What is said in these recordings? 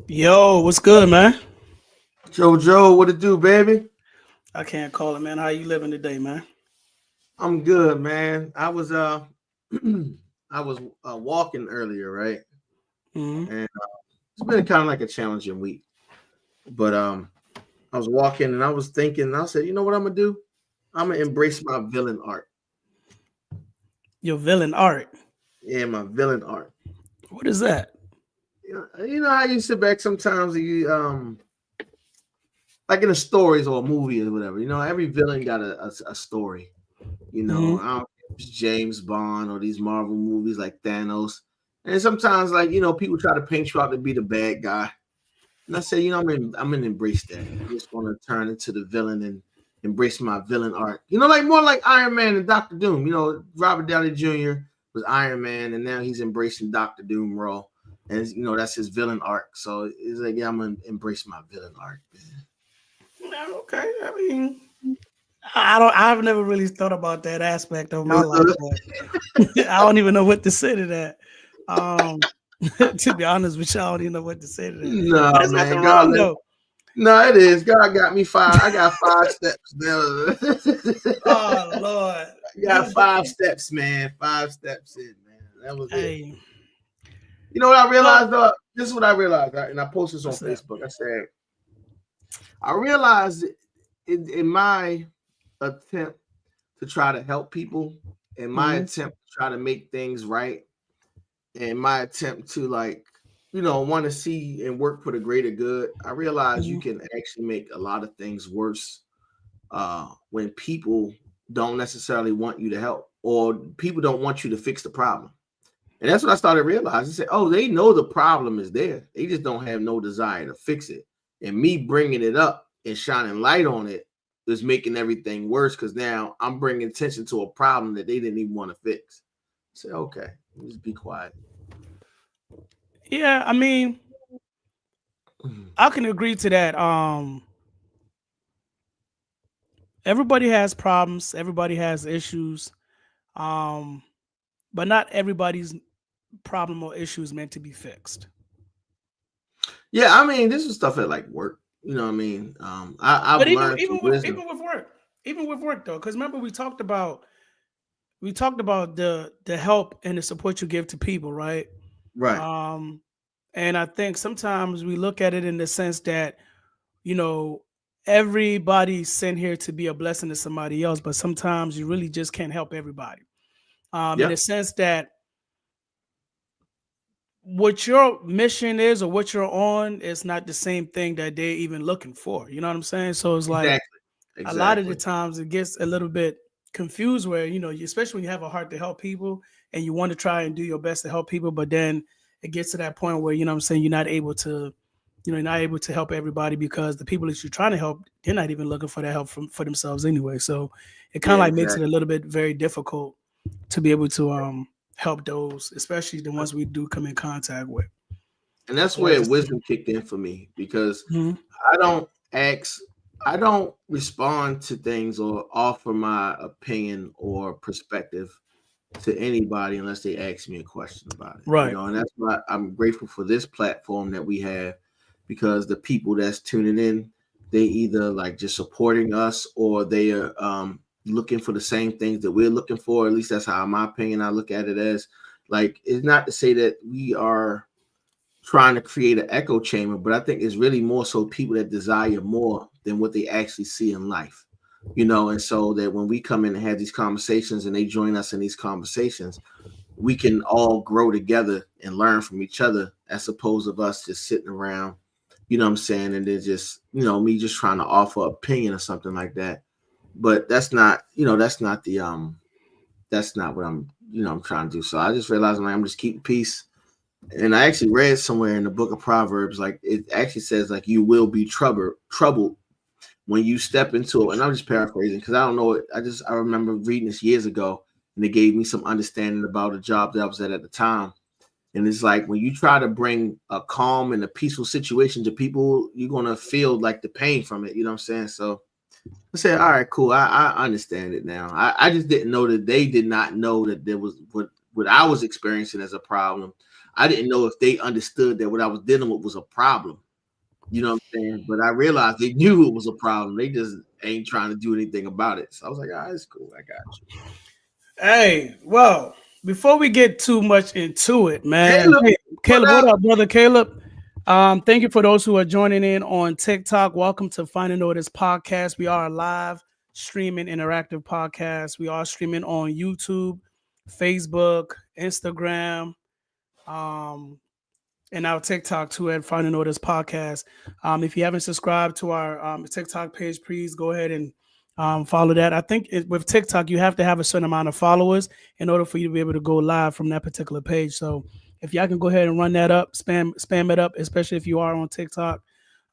Yo, what's good, man? Joe, what it do, baby? I can't call it, man. How you living today, man? I'm good, man. I was walking earlier, right? Hmm. And it's been kind of like a challenging week. But I was walking and I was thinking, and I said, you know what I'm gonna do? I'm gonna embrace my villain art. Your villain art. Yeah, my villain art. What is that? You know how you sit back sometimes and you like in the stories or a movie or whatever. You know, every villain got a story. Hmm. I don't know if it's James Bond or these Marvel movies like Thanos. And sometimes, like, people try to paint you out to be the bad guy. And I say, I'm gonna embrace that. I'm just gonna turn into the villain and embrace my villain art. Like more like Iron Man and Doctor Doom. Robert Downey Jr. was Iron Man, and now he's embracing Doctor Doom role. And that's his villain arc. So it's like, yeah, I'm gonna embrace my villain arc. Yeah, okay. I mean, I don't. I've never really thought about that aspect of my life, Man. but I don't even know what to say to that. Um, to be honest with you, I don't even know what to say to that. But Nah, there's nothing man, wrong God, though. no, it is. God got me five. I got 5 steps now. Oh Lord. I got 5 steps, man. 5 steps in, man. That was it. Hey, You know what I well, realized, though? This is what I realized, right? And I posted this on what's that? Facebook. I said, I realized in my attempt to try to help people, in my Hmm. attempt to try to make things right, in my attempt to want to see and work for the greater good, I realized you Hmm. can actually make a lot of things worse when people don't necessarily want you to help or people don't want you to fix the problem. And that's what I started realizing. I said, oh, they know the problem is there. They just don't have no desire to fix it. And me bringing it up and shining light on it is making everything worse because now I'm bringing attention to a problem that they didn't even want to fix. I said, okay, just be quiet. Yeah, I mean, I can agree to that. Everybody has problems, everybody has issues, um, but not everybody's problem or issue is meant to be fixed. Yeah, I mean, this is stuff at like work. You know what I mean? I've But learned some wisdom. even with work though, because remember we talked about the help and the support you give to people, right? Right. Um, and I think sometimes we look at it in the sense that you know everybody's sent here to be a blessing to somebody else, but sometimes you really just can't help everybody. In the Yep. sense that what your mission is or what you're on is not the same thing that they're even looking for. You know what I'm saying? So it's like Exactly. a lot of the Exactly. times it gets a little bit confused where, especially when you have a heart to help people and you want to try and do your best to help people, but then it gets to that point where, what I'm saying, you're not able to help everybody because the people that you're trying to help, they're not even looking for that help for themselves anyway. So it kind Yeah, of like makes it exactly. a little bit very difficult to be able to help those, especially the ones we do come in contact with. And that's So I where just think, wisdom kicked in for me because mhm. I don't ask, I don't respond to things or offer my opinion or perspective to anybody unless they ask me a question about it. Right. And that's why I'm grateful for this platform that we have because the people that's tuning in, they either like just supporting us or they are looking for the same things that we're looking for. At least that's how, in my opinion, I look at it as like it's not to say that we are trying to create an echo chamber, but I think it's really more so people that desire more than what they actually see in life. And so that when we come in and have these conversations and they join us in these conversations, we can all grow together and learn from each other as opposed of us just sitting around, what I'm saying, and then just, me just trying to offer opinion or something like that. But that's not what I'm trying to do. So I just realized like, I'm just keeping peace, and I actually read somewhere in the book of Proverbs, like it actually says like you will be troubled when you step into it. And I'm just paraphrasing because I don't know it. I remember reading this years ago, and it gave me some understanding about a job that I was at the time. And it's like when you try to bring a calm and a peaceful situation to people, you're gonna feel like the pain from it. You know what I'm saying? So I said, all right, cool. I understand it now. I just didn't know that they did not know that there was what I was experiencing as a problem. I didn't know if they understood that what I was dealing with was a problem. You know what I'm saying? But I realized they knew it was a problem. They just ain't trying to do anything about it. So I was like, ah, it's cool. I got you. Hey, well, before we get too much into it, man. Caleb, Hey, Caleb, what up, brother Caleb? Thank you for those who are joining in on TikTok. Welcome to Finding Notice Podcast. We are a live streaming interactive podcast. We are streaming on YouTube, Facebook, Instagram, and our TikTok too at Finding Notice Podcast. If you haven't subscribed to our TikTok page, please go ahead and follow that. I think with TikTok, you have to have a certain amount of followers in order for you to be able to go live from that particular page. So if y'all can go ahead and run that up, spam it up, especially if you are on TikTok,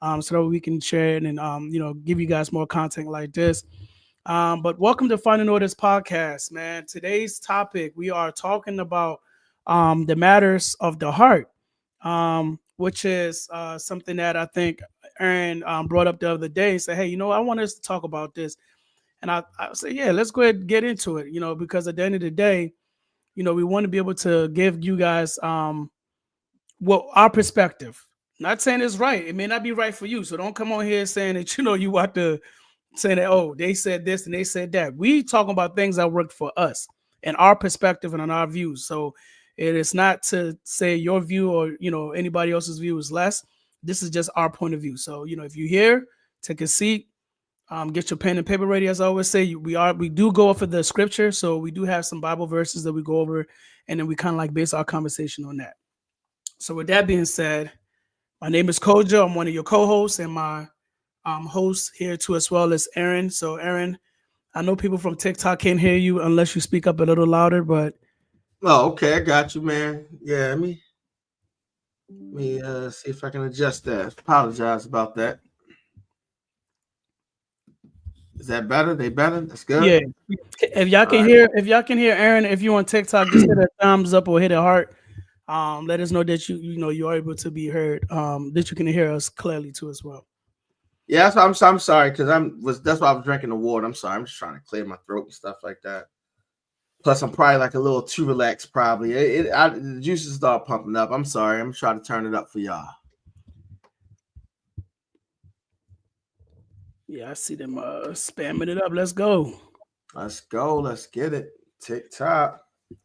so that we can share it and give you guys more content like this. But welcome to Finding Notice Podcast, man. Today's topic, we are talking about the matters of the heart, which is something that I think Aaron brought up the other day and said, hey, I want us to talk about this. And I said, yeah, let's go ahead and get into it, because at the end of the day, we want to be able to give you guys our perspective. Not saying it's right. It may not be right for you. So don't come on here saying that, you want to say that, oh, they said this and they said that. We talking about things that worked for us and our perspective and on our views. So it is not to say your view or, anybody else's view is less. This is just our point of view. So, if you're here, take a seat, get your pen and paper ready. As I always say, we do go off of the scripture. So we do have some Bible verses that we go over, and then we kind of like base our conversation on that. So with that being said, my name is Kojo. I'm one of your co-hosts, and my host here too as well as Aaron. So Aaron, I know people from TikTok can't hear you unless you speak up a little louder, but oh, okay, I got you, man. Yeah, let me see if I can adjust that. Apologize about that. Is that better? They better? That's good. Yeah. If y'all can hear Aaron, if you on TikTok, just hit a thumbs up or hit a heart. Let us know that you are able to be heard. That you can hear us clearly too as well. Yeah, I'm sorry because that's why I was drinking the water. I'm sorry. I'm just trying to clear my throat and stuff like that. Plus, I'm probably like a little too relaxed. Probably the juices start pumping up. I'm sorry. I'm trying to turn it up for y'all. Yeah, I see them spamming it up. Let's go. Let's go. Let's get it. TikTok.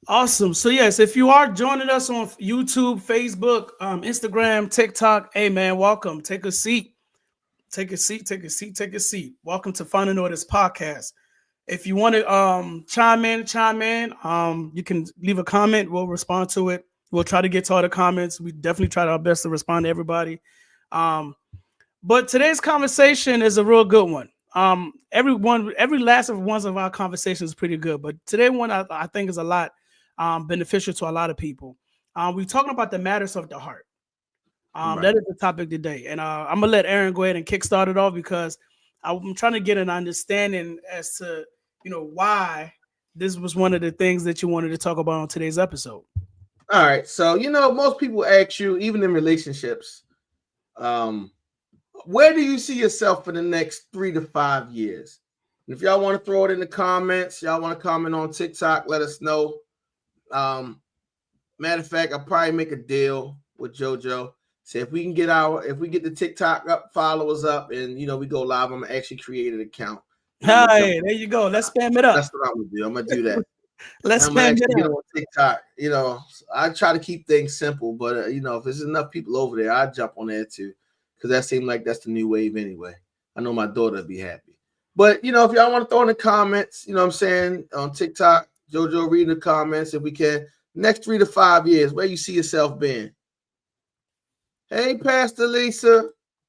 Awesome. So yes, if you are joining us on YouTube, Facebook, Instagram, TikTok, hey man, welcome. Take a seat. Take a seat. Welcome to Finding Notice Podcast. If you want to chime in, you can leave a comment. We'll respond to it. We'll try to get to all the comments. We definitely try our best to respond to everybody. But today's conversation is a real good one. Every last of ones of our conversations is pretty good, but today one I think is a lot beneficial to a lot of people. We're talking about the matters of the heart. Right. That is the topic today, and I'm gonna let Aaron go ahead and kickstart it off because I'm trying to get an understanding as to why this was one of the things that you wanted to talk about on today's episode. All right, so most people ask you, even in relationships, where do you see yourself for the next 3 to 5 years? And if y'all want to throw it in the comments, y'all want to comment on TikTok, let us know. Matter of fact, I'll probably make a deal with JoJo. Say if we get the TikTok up, followers up, and we go live, I'm gonna actually create an account. Hey, there you go. Let's spam it up. That's what I'm gonna do. I'm gonna do that. Let's spam it up on TikTok. I try to keep things simple, but if there's enough people over there, I jump on there too, because that seems like that's the new wave anyway. I know my daughter will be happy. But if y'all want to throw in the comments, what I'm saying, on TikTok, JoJo, read the comments if we can. Next 3 to 5 years, where you see yourself being? Hey, Pastor Lisa,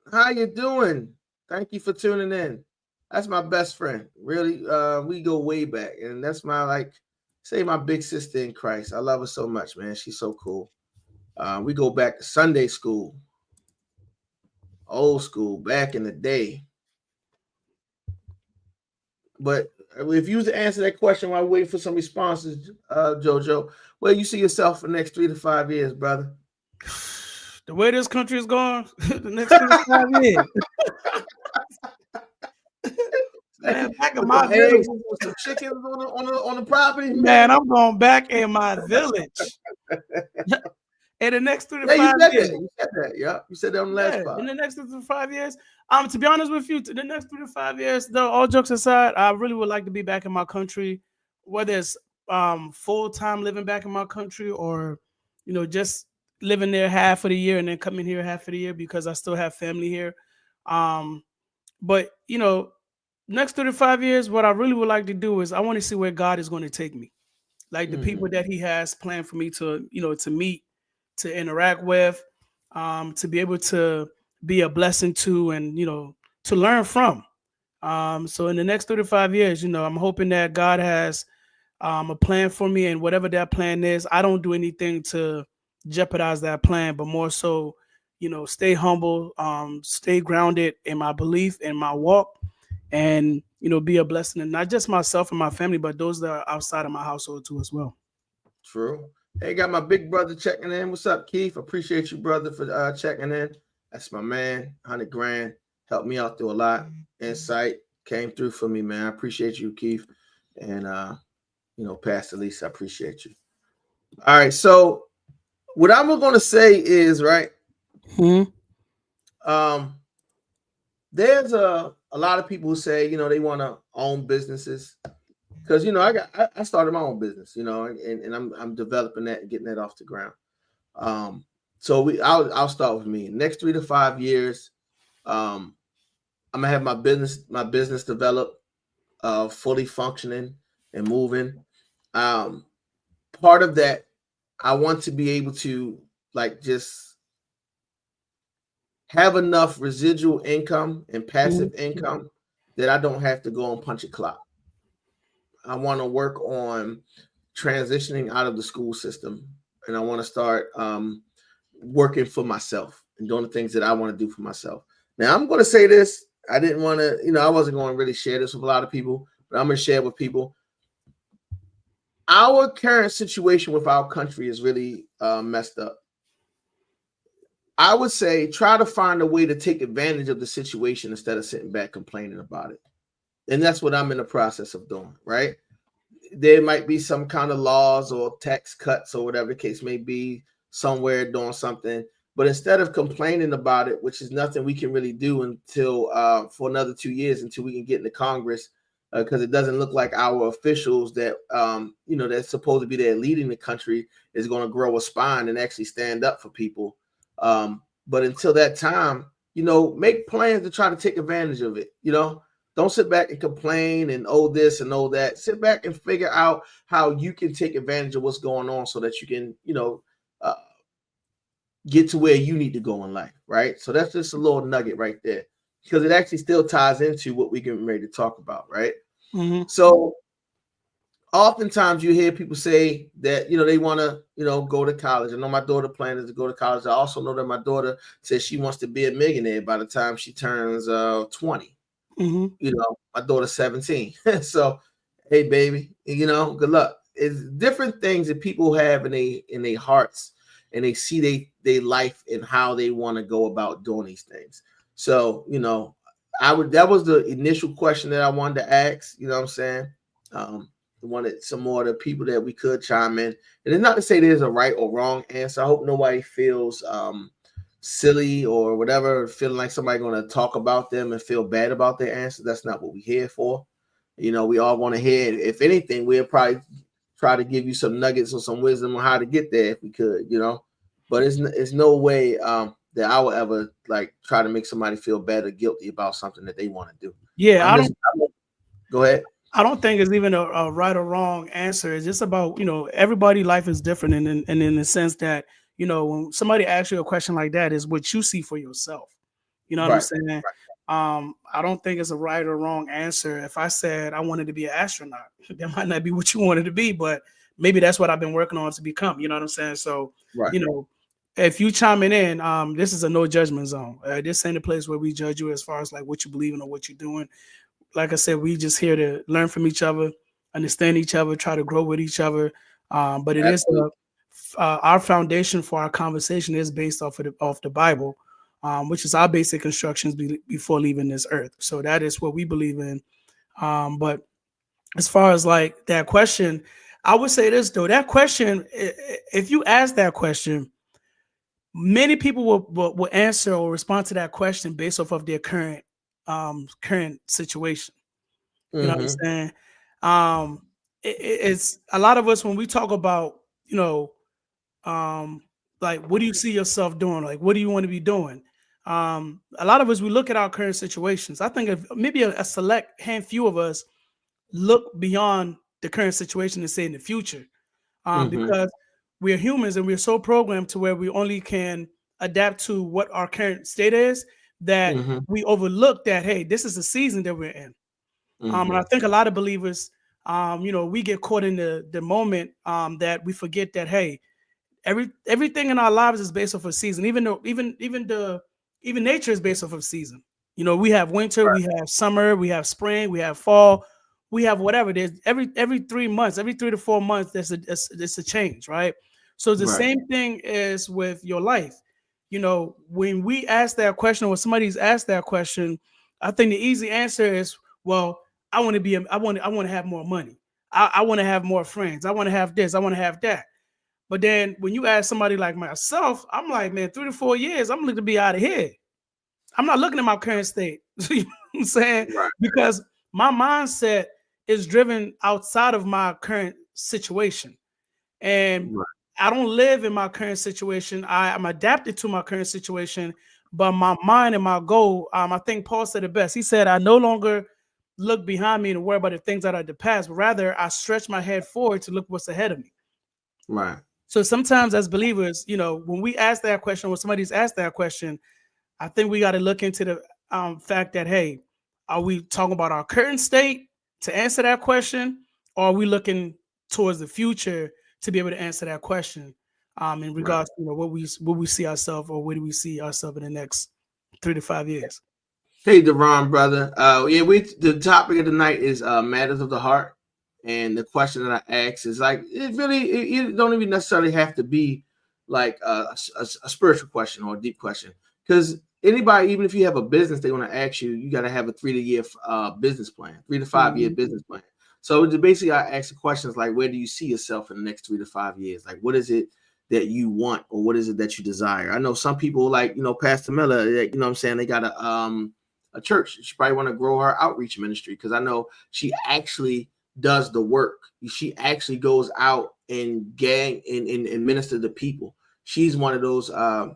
how you doing? Thank you for tuning in. That's my best friend. Really, we go way back, and that's my my big sister in Christ. I love her so much, man. She's so cool. We go back to Sunday school, old school, back in the day. But if you was to answer that question while we're waiting for some responses, JoJo, where you see yourself for the next 3 to 5 years, brother? The way this country is going, the next 3 to 5 years. Man, back in my village, some chickens on the property. Man, I'm going back in my village. in the next 3 to Yeah, you 5 said years. that. You said that. Yeah, you said that on the Yeah, last part. in the next 3 to 5 years. To be honest with you, the next 3 to 5 years, though, all jokes aside, I really would like to be back in my country, whether it's full time living back in my country or, just living there half of the year and then coming here half of the year because I still have family here. Um, but next 3 to 5 years, what I really would like to do is I want to see where God is going to take me. Like the people that He has planned for me to, to meet, to interact with, to be able to be a blessing to, and to learn from. So in the next 3 to 5 years, I'm hoping that God has a plan for me, and whatever that plan is, I don't do anything to jeopardize that plan, but more so, stay humble, stay grounded in my belief and my walk, and be a blessing, and not just myself and my family, but those that are outside of my household too as well. True. Hey, got my big brother checking in. What's up, Keith? Appreciate you, brother, for checking in. That's my man. 100 grand helped me out through a lot. Insight came through for me, man. I appreciate you, Keith, and Pastor Lisa, I appreciate you. All right, so what I'm going to say is right. There's a lot of people who say they want to own businesses. Because I started my own business, and I'm developing that and getting that off the ground. So I'll start with me. Next 3 to 5 years, I'm gonna have my business developed, fully functioning and moving. Part of that, I want to be able to just have enough residual income and passive income that I don't have to go and punch a clock. I want to work on transitioning out of the school system, and I want to start working for myself and doing the things that I want to do for myself. Now, I'm going to say this. I didn't want to, I wasn't going to really share this with a lot of people, but I'm going to share it with people. Our current situation with our country is really messed up. I would say try to find a way to take advantage of the situation instead of sitting back complaining about it. And that's what I'm in the process of doing, right? There might be some kind of laws or tax cuts or whatever the case may be somewhere doing something. But instead of complaining about it, which is nothing we can really do until for another 2 years until we can get into Congress, because it doesn't look like our officials that, that's supposed to be there leading the country is going to grow a spine and actually stand up for people. But until that time, make plans to try to take advantage of it, Don't sit back and complain and this and that. Sit back and figure out how you can take advantage of what's going on so that you can, get to where you need to go in life, right? So that's just a little nugget right there because it actually still ties into what we're getting ready to talk about, right? So oftentimes you hear people say that, they want to, go to college. I know my daughter plans to go to college. I also know that my daughter says she wants to be a millionaire by the time she turns 20. My daughter's 17. So, hey, baby, good luck. It's different things that people have in their hearts, and they see their life and how they want to go about doing these things. So, that was the initial question that I wanted to ask. You know what I'm saying? Wanted some more of the people that we could chime in. And it's not to say there's a right or wrong answer. I hope nobody feels silly or whatever, feeling like somebody going to talk about them and feel bad about their answer. That's not what we're here for. We all want to hear. If anything, we'll probably try to give you some nuggets or some wisdom on how to get there if we could, But it's no way that I will ever try to make somebody feel bad or guilty about something that they want to do. Yeah, go ahead. I don't think it's even a right or wrong answer. It's just about, everybody's life is different. And in the sense that, when somebody asks you a question like that, is what you see for yourself. You know what I'm saying? Right. I don't think it's a right or wrong answer. If I said I wanted to be an astronaut, that might not be what you wanted to be, but maybe that's what I've been working on to become. You know what I'm saying? So, right. If you chiming in, this is a no judgment zone. This ain't a place where we judge you as far as what you believe in or what you're doing. Like I said, we just here to learn from each other, understand each other, try to grow with each other. But it Absolutely. Is our foundation for our conversation is based off the Bible, which is our basic instructions before leaving this earth. So that is what we believe in. But as far as that question, I would say this though. That question, if you ask that question, many people will answer or respond to that question based off of their current situation. You know what I'm Mm-hmm. saying? It's a lot of us when we talk about, um, like, what do you see yourself doing? Like, what do you want to be doing? A lot of us, we look at our current situations. I think if maybe a select hand few of us look beyond the current situation and say in the future, Mm-hmm. because we're humans and we're so programmed to where we only can adapt to what our current state is, that Mm-hmm. we overlook that, hey, this is the season that we're in. And Mm-hmm. I think a lot of believers, we get caught in the moment, that we forget that, hey, everything in our lives is based off of season. Even though even nature is based off of season. We have winter, we have summer, we have spring, we have fall, we have whatever. There's every 3 months, every 3 to 4 months, there's a change, right? So the Right. same thing is with your life. When we ask that question, or somebody's asked that question, I think the easy answer is, well, I want to have more money. I want to have more friends. I want to have this. I want to have that. But then when you ask somebody like myself, I'm like, man, 3 to 4 years, I'm looking to be out of here. I'm not looking at my current state. You know what I'm saying? Right. Because my mindset is driven outside of my current situation. And Right. I don't live in my current situation. I'm adapted to my current situation, but my mind and my goal, I think Paul said it best. He said, I no longer look behind me and worry about the things that are the past, but rather I stretch my head forward to look what's ahead of me. Right. So sometimes as believers, when we ask that question, when somebody's asked that question, I think we got to look into the fact that, hey, are we talking about our current state to answer that question? Or are we looking towards the future to be able to answer that question, in Right. regards to what we see ourselves, or where do we see ourselves in the next 3 to 5 years? Hey, Deron, brother. Yeah, the topic of the night is matters of the heart, and the question that I ask is like it don't even necessarily have to be like a spiritual question or a deep question, because anybody, even if you have a business, they want to ask you, you got to have a 3 year business plan, 3 to 5 year Mhm. business plan. So basically, I ask the questions like, where do you see yourself in the next 3 to 5 years? Like, what is it that you want, or what is it that you desire? I know some people, like Pastor Miller, you know what I'm saying, they got a church. She probably want to grow her outreach ministry, because I know she actually does the work. She actually goes out and and minister to people. She's one of those I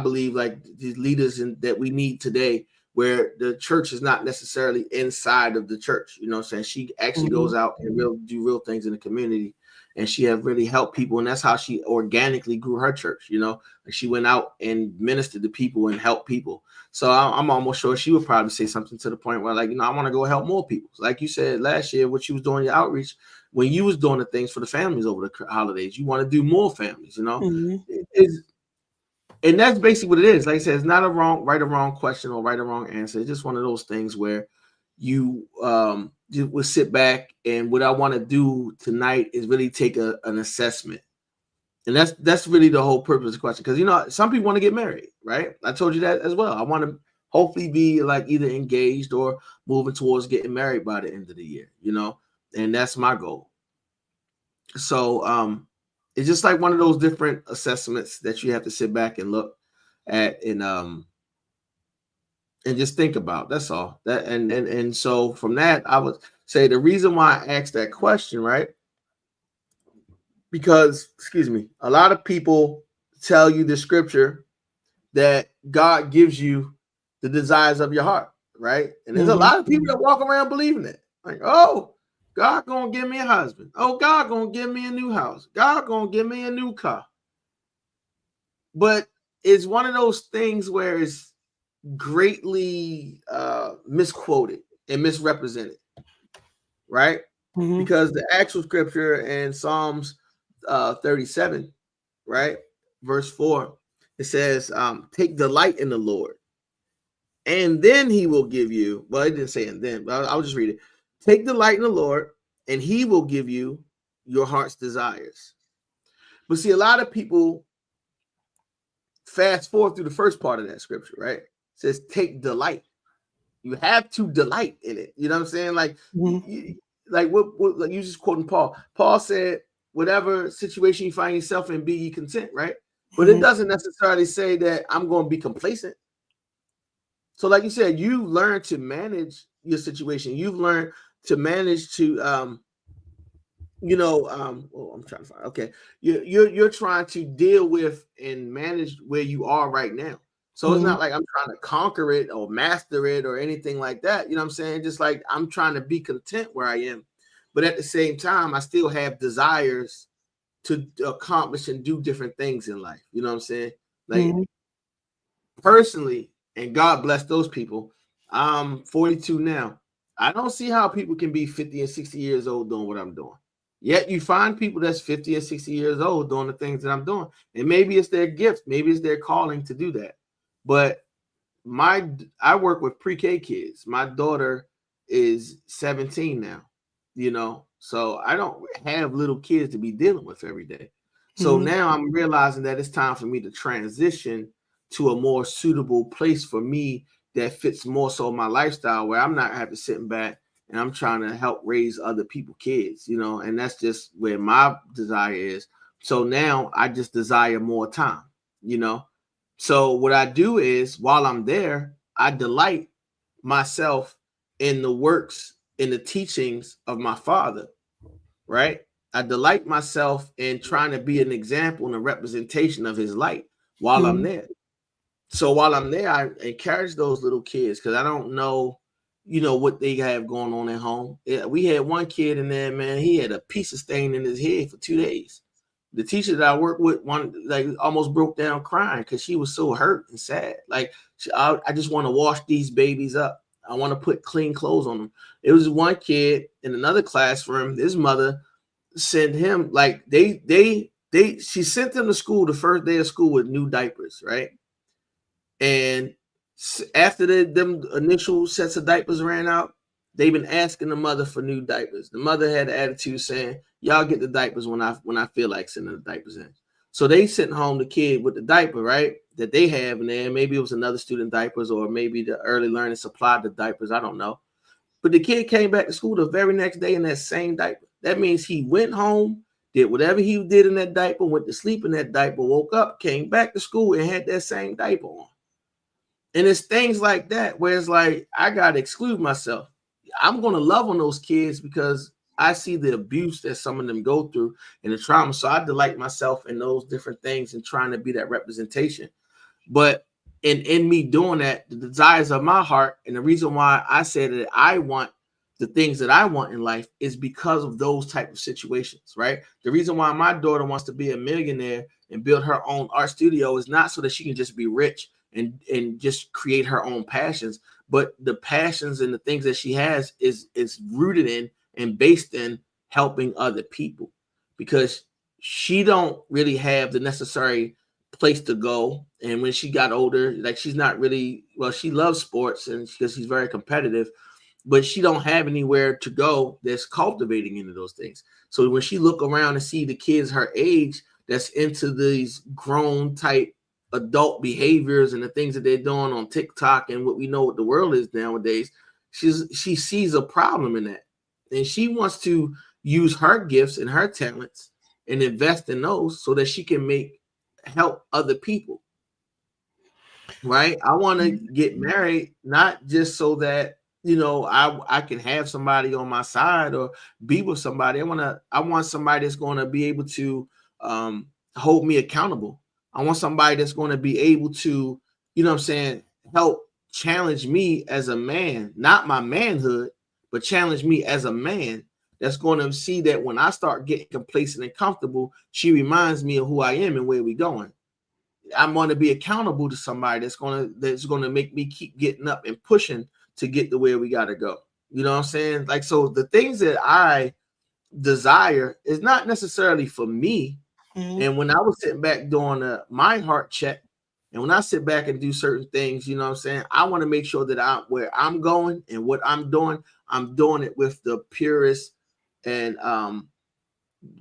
believe, like these leaders that we need today, where the church is not necessarily inside of the church. You know what I'm saying? She actually Mhm. goes out and do real things in the community, and she have really helped people, and that's how she organically grew her church. Like she went out and ministered to people and helped people. So I'm almost sure she would probably say something to the point where, like, I want to go help more people. Like you said last year, what you was doing your outreach, when you was doing the things for the families over the holidays, you want to do more families. Mhm. And that's basically what it is. Like I said, it's not a right or wrong question or right or wrong answer. It's just one of those things where you will sit back, and what I want to do tonight is really take an assessment. And that's really the whole purpose of the question. Because some people want to get married, right? I told you that as well. I want to hopefully be like either engaged or moving towards getting married by the end of the year, and that's my goal. So it's just like one of those different assessments that you have to sit back and look at, and just think about. That's all. And so from that, I would say the reason why I asked that question, right? Because, excuse me, a lot of people tell you the scripture that God gives you the desires of your heart, right? And there's a Mhm. lot of people that walk around believing it. Like, oh, God gonna give me a husband. Oh, God gonna give me a new house. God gonna give me a new car. But it's one of those things where it's greatly misquoted and misrepresented, right? Mhm. Because the actual scripture in Psalms 37, right, verse 4, it says, take delight in the Lord, and then he will give you, well, it didn't say and then, but I'll just read it. Take delight in the Lord, and he will give you your heart's desires. But see, a lot of people fast forward through the first part of that scripture, right? It says, take delight. You have to delight in it. You know what I'm saying? Like, Mhm. like what like you just quoting Paul. Paul said, whatever situation you find yourself in, be ye content, right? but it doesn't necessarily say that I'm going to be complacent. So like you said, you learn to manage your situation. You've learned to manage to I'm trying to find, okay, you're trying to deal with and manage where you are right now. So it's not like I'm trying to conquer it or master it or anything like that. You know what I'm saying? Just like I'm trying to be content where I am, but at the same time, I still have desires to accomplish and do different things in life. You know what I'm saying? Like personally, and God bless those people. I'm 42 now. I don't see how people can be 50 and 60 years old doing what I'm doing. Yet you find people that's 50 and 60 years old doing the things that I'm doing. And maybe it's their gift, maybe it's their calling to do that. But I work with pre-K kids. My daughter is 17 now, so I don't have little kids to be dealing with every day. So now I'm realizing that it's time for me to transition to a more suitable place for me that fits more so my lifestyle, where I'm not having to sit back and I'm trying to help raise other people's kids, and that's just where my desire is. So now I just desire more time, So what I do is while I'm there, I delight myself in the works, in the teachings of my father, right? I delight myself in trying to be an example and a representation of his light while I'm there. So while I'm there, I encourage those little kids because I don't know, what they have going on at home. We had one kid in there, man, he had a piece of stain in his head for 2 days. The teacher that I worked with almost broke down crying because she was so hurt and sad. Like, I just want to wash these babies up. I want to put clean clothes on them. It was one kid in another classroom. His mother sent him she sent him to school the first day of school with new diapers, right? And after them initial sets of diapers ran out, they've been asking the mother for new diapers. The mother had an attitude saying, "Y'all get the diapers when I feel like sending the diapers in." So they sent home the kid with the diaper, right, that they have in there. Maybe it was another student diapers, or maybe the early learning supplied the diapers. I don't know. But the kid came back to school the very next day in that same diaper. That means he went home, did whatever he did in that diaper, went to sleep in that diaper, woke up, came back to school, and had that same diaper on. And it's things like that where it's like, I got to exclude myself. I'm going to love on those kids because I see the abuse that some of them go through and the trauma. So I delight myself in those different things and trying to be that representation. But in me doing that, the desires of my heart, and the reason why I said that I want the things that I want in life is because of those type of situations, right? The reason why my daughter wants to be a millionaire and build her own art studio is not so that she can just be rich and just create her own passions, but the passions and the things that she has is rooted in and based in helping other people, because she don't really have the necessary place to go. And when she got older, like, she's not really, well, she loves sports and because she's very competitive, but she don't have anywhere to go that's cultivating into those things. So when she look around and see the kids her age that's into these grown type adult behaviors and the things that they're doing on TikTok and what we know what the world is nowadays, she sees a problem in that. And she wants to use her gifts and her talents and invest in those so that she can help other people. Right? I want to get married, not just so that, I can have somebody on my side or be with somebody. I want somebody that's going to be able to hold me accountable. I want somebody that's going to be able to, help challenge me as a man, not my manhood, but challenge me as a man, that's going to see that when I start getting complacent and comfortable, she reminds me of who I am and where we're going. I'm going to be accountable to somebody that's going to make me keep getting up and pushing to get to where we got to go. You know what I'm saying? Like, so the things that I desire is not necessarily for me. And when I was sitting back doing my heart check, and when I sit back and do certain things, you know what I'm saying, I want to make sure that where I'm going and what I'm doing it with the purest and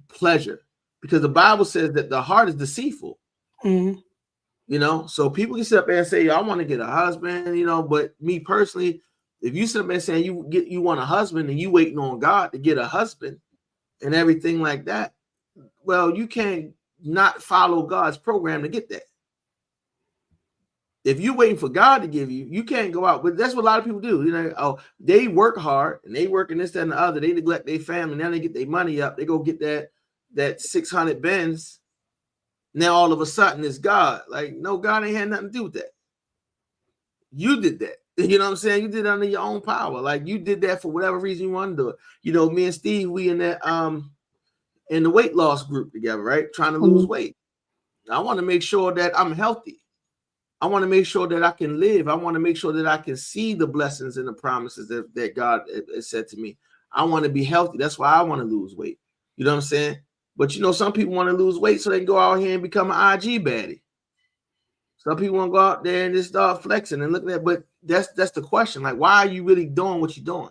pleasure, because the Bible says that the heart is deceitful. So people can sit up there and say, I want to get a husband, but me personally, if you sit up there and say you want a husband and you waiting on God to get a husband and everything like that, well, you can't not follow God's program to get that. If you're waiting for God to give you, you can't go out. But that's what a lot of people do. You know, oh, they work hard and they work in this, that, and the other. They neglect their family. Now they get their money up. They go get that 600 Benz. Now all of a sudden it's God. Like, no, God ain't had nothing to do with that. You did that. You know what I'm saying? You did it under your own power. Like, you did that for whatever reason you wanted to do it. You know, me and Steve, we in that in the weight loss group together, right? Trying to lose weight. I want to make sure that I'm healthy. I want to make sure that I can live. I want to make sure that I can see the blessings and the promises that God has said to me. I want to be healthy. That's why I want to lose weight. You know what I'm saying? But, you know, some people want to lose weight so they can go out here and become an IG baddie. Some people want to go out there and just start flexing and look at that. But that's the question. Like, why are you really doing what you're doing?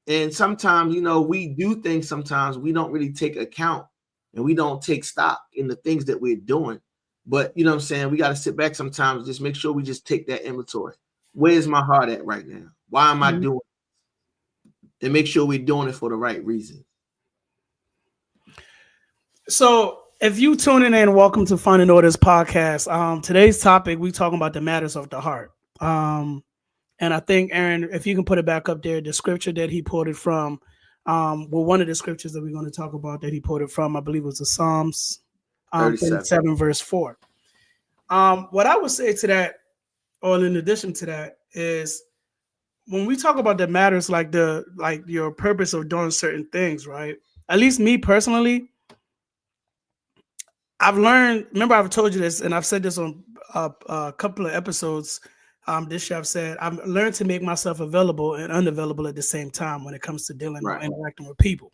And sometimes, you know, we do things sometimes we don't really take account and we don't take stock in the things that we're doing. But, you know what I'm saying? We got to sit back sometimes and just make sure we just take that inventory. Where's my heart at right now? Why am I doing it? And make sure we're doing it for the right reason. So if you tuning in, welcome to Finding Orders podcast. Today's topic, we talking about the matters of the heart. And I think, Aaron, if you can put it back up there, the scripture that he pulled it from, one of the scriptures that we're going to talk about that he pulled it from, I believe was the Psalms 37 verse 4. What I would say to that, or in addition to that, is when we talk about the matters like your purpose of doing certain things, right? At least me personally, I've learned, remember I've told you this, and I've said this on a couple of episodes this year. I've said I've learned to make myself available and unavailable at the same time when it comes to dealing or interacting with people.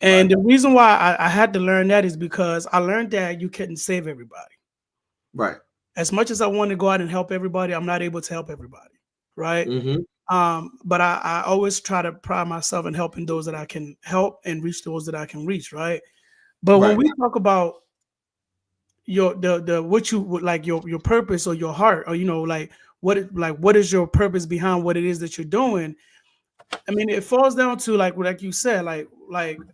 And the reason why I had to learn that is because I learned that you couldn't save everybody. Right. As much as I want to go out and help everybody, I'm not able to help everybody. Right. Mm-hmm. But I always try to pride myself in helping those that I can help and reach those that I can reach. Right. But when we talk about your what you would like your purpose or your heart, or, you know, what is your purpose behind what it is that you're doing? I mean, it falls down to like you said, like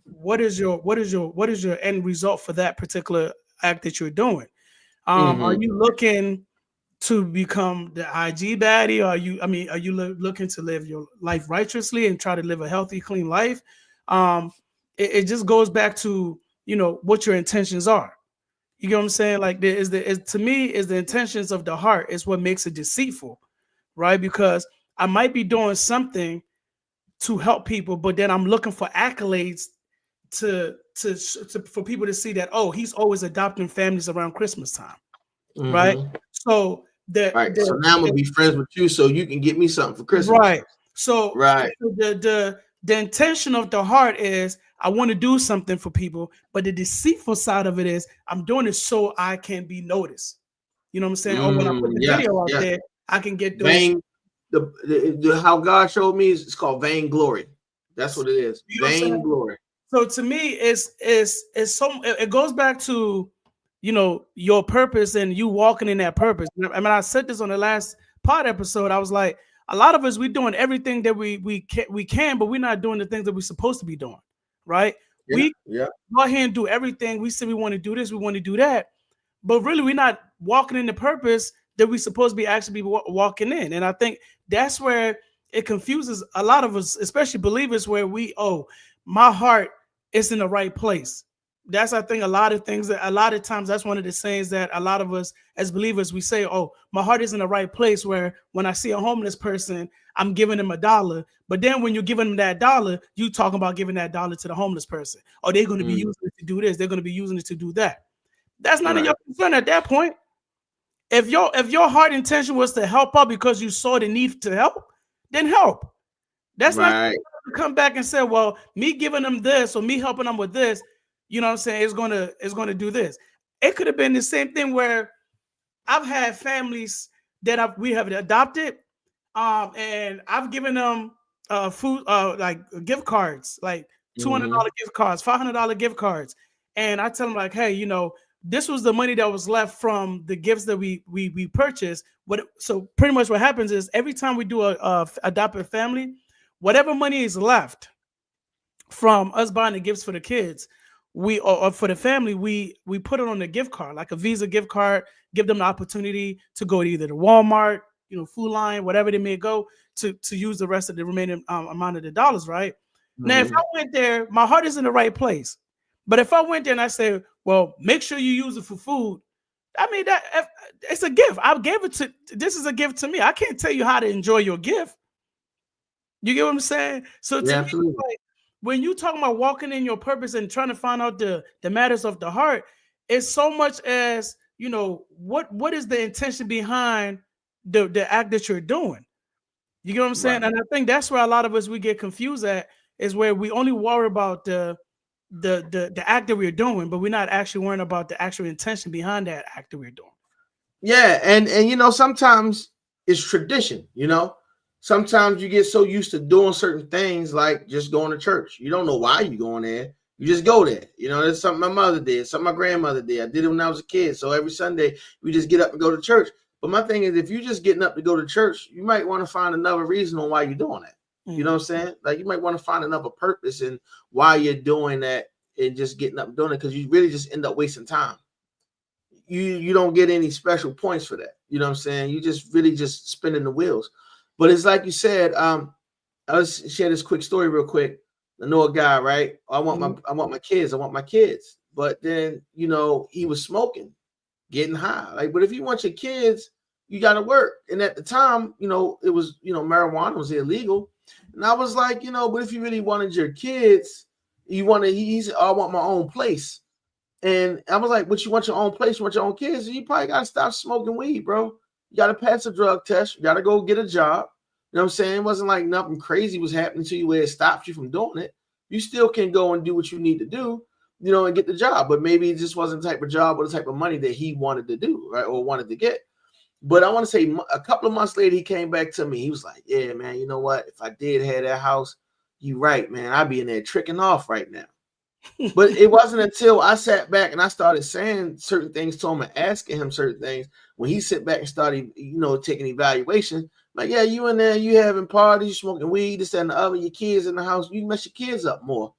what is your end result for that particular act that you're doing? Are you looking to become the IG baddie? Are you looking to live your life righteously and try to live a healthy, clean life? It just goes back to, you know, what your intentions are. You get what I'm saying? Like, to me, is the intentions of the heart is what makes it deceitful, right? Because I might be doing something to help people, but then I'm looking for accolades for people to see that, oh, he's always adopting families around Christmas time, right? So so now I'm gonna be friends with you so you can get me something for Christmas, right? So the intention of the heart is I want to do something for people, but the deceitful side of it is I'm doing it so I can be noticed. You know what I'm saying? Or when I put the video out there, I can get those. How God showed me is it's called vainglory. That's what it is. Vainglory. So to me, it goes back to, you know, your purpose and you walking in that purpose. I mean, I said this on the last pod episode. I was like, a lot of us, we're doing everything that we can, but we're not doing the things that we're supposed to be doing, right? We go ahead and do everything. We say we want to do this, we want to do that, but really we're not walking in the purpose that we're supposed to be actually walking in. And I think that's where it confuses a lot of us, especially believers, where my heart is in the right place. That's, I think, a lot of times that's one of the sayings that a lot of us as believers, we say, oh, my heart is in the right place, where when I see a homeless person, I'm giving them $1. But then when you're giving them that $1, you talking about giving that $1 to the homeless person. Or they're going to be using it to do this. They're going to be using it to do that. That's none of your concern at that point. If your heart intention was to help out because you saw the need to help, then help. That's not to come back and say, well, me giving them this or me helping them with this, you know what I'm saying, it's gonna do this. It could have been the same thing where I've had families that we have adopted, and I've given them food, like gift cards, like $200 gift cards, $500 gift cards, and I tell them like, hey, you know, this was the money that was left from the gifts that we purchased. So pretty much what happens is every time we do a adopted family, whatever money is left from us buying the gifts for the kids, or for the family, we put it on a gift card, like a Visa gift card, give them the opportunity to go to either the Walmart, Food Line, whatever they may go to use the rest of the remaining amount of the dollars, right? Now, if I went there, my heart is in the right place. But if I went there and I say, well, make sure you use it for food, I mean, it's a gift. I gave it to, this is a gift to me. I can't tell you how to enjoy your gift. You get what I'm saying? So to me, like, when you talk about walking in your purpose and trying to find out the matters of the heart, it's so much as, what is the intention behind the act that you're doing? You get what I'm saying? Right. And I think that's where a lot of us, we get confused at, is where we only worry about the act that we're doing, but we're not actually worrying about the actual intention behind that act that we're doing. Yeah, and sometimes it's tradition, Sometimes you get so used to doing certain things, like just going to church. You don't know why you're going there. You just go there. That's something my mother did, something my grandmother did. I did it when I was a kid. So every Sunday we just get up and go to church. But my thing is, if you're just getting up to go to church, you might want to find another reason on why you're doing that. You know what I'm saying? Like, you might want to find another purpose in why you're doing that and just getting up and doing it, because you really just end up wasting time. You don't get any special points for that. You know what I'm saying? You just really just spinning the wheels. But it's like you said, I'll share this quick story real quick. I know a guy, right? I want my kids. But then, he was smoking, getting high. Like, but if you want your kids, you got to work. And at the time, it was, marijuana was illegal. And I was like, but if you really wanted your kids, I want my own place. And I was like, but you want your own place, you want your own kids, you probably got to stop smoking weed, bro. You got to pass a drug test. You got to go get a job. You know what I'm saying? It wasn't like nothing crazy was happening to you where it stops you from doing it. You still can go and do what you need to do, and get the job. But maybe it just wasn't the type of job or the type of money that he wanted to do, right, or wanted to get. But I want to say a couple of months later, he came back to me. He was like, yeah, man, you know what? If I did have that house, you right, man. I'd be in there tricking off right now. But it wasn't until I sat back and I started saying certain things to him and asking him certain things, when he sit back and started, taking evaluation, like, yeah, you in there, you having parties, you smoking weed, this and the other, your kids in the house, you mess your kids up more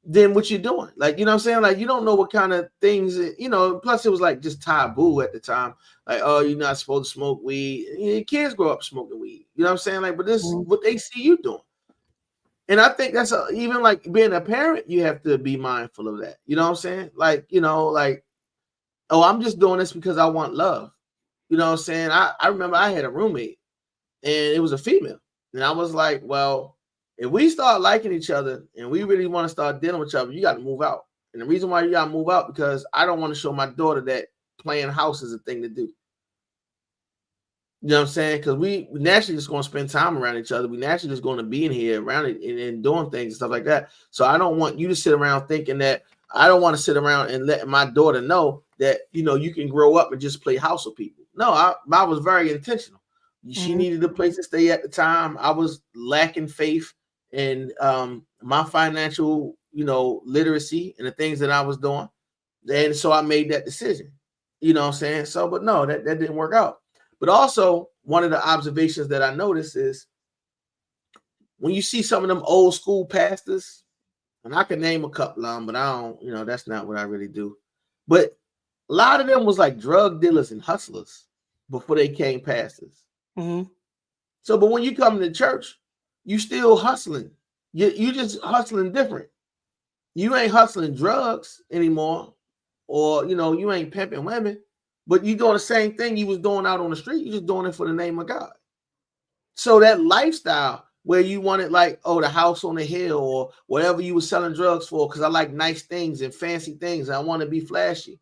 than what you're doing. Like, you know what I'm saying? Like, you don't know what kind of things, plus it was like just taboo at the time. Like, oh, you're not supposed to smoke weed. Your kids grow up smoking weed. You know what I'm saying? Like, but this is what they see you doing. And I think that's even like being a parent, you have to be mindful of that. You know what I'm saying? Like, oh, I'm just doing this because I want love. You know what I'm saying? I remember I had a roommate and it was a female. And I was like, well, if we start liking each other and we really want to start dealing with each other, you got to move out. And the reason why you got to move out, because I don't want to show my daughter that playing house is a thing to do. You know what I'm saying? Because we naturally just going to spend time around each other. We naturally just going to be in here around it and doing things and stuff like that. So I don't want you to sit around thinking that, I don't want to sit around and let my daughter know that, you can grow up and just play house with people. No, I was very intentional. She needed a place to stay at the time. I was lacking faith in my financial, literacy and the things that I was doing. And so I made that decision. You know what I'm saying? So, but no, that didn't work out. But also, one of the observations that I noticed is when you see some of them old school pastors, and I can name a couple of them, but I don't, that's not what I really do. But a lot of them was like drug dealers and hustlers before they came pastors. So, but when you come to church, you still hustling. You just hustling different. You ain't hustling drugs anymore, or, you ain't pimping women. But you doing the same thing you was doing out on the street. You just doing it for the name of God. So that lifestyle where you wanted, like, oh, the house on the hill or whatever you were selling drugs for, because I like nice things and fancy things. I want to be flashy.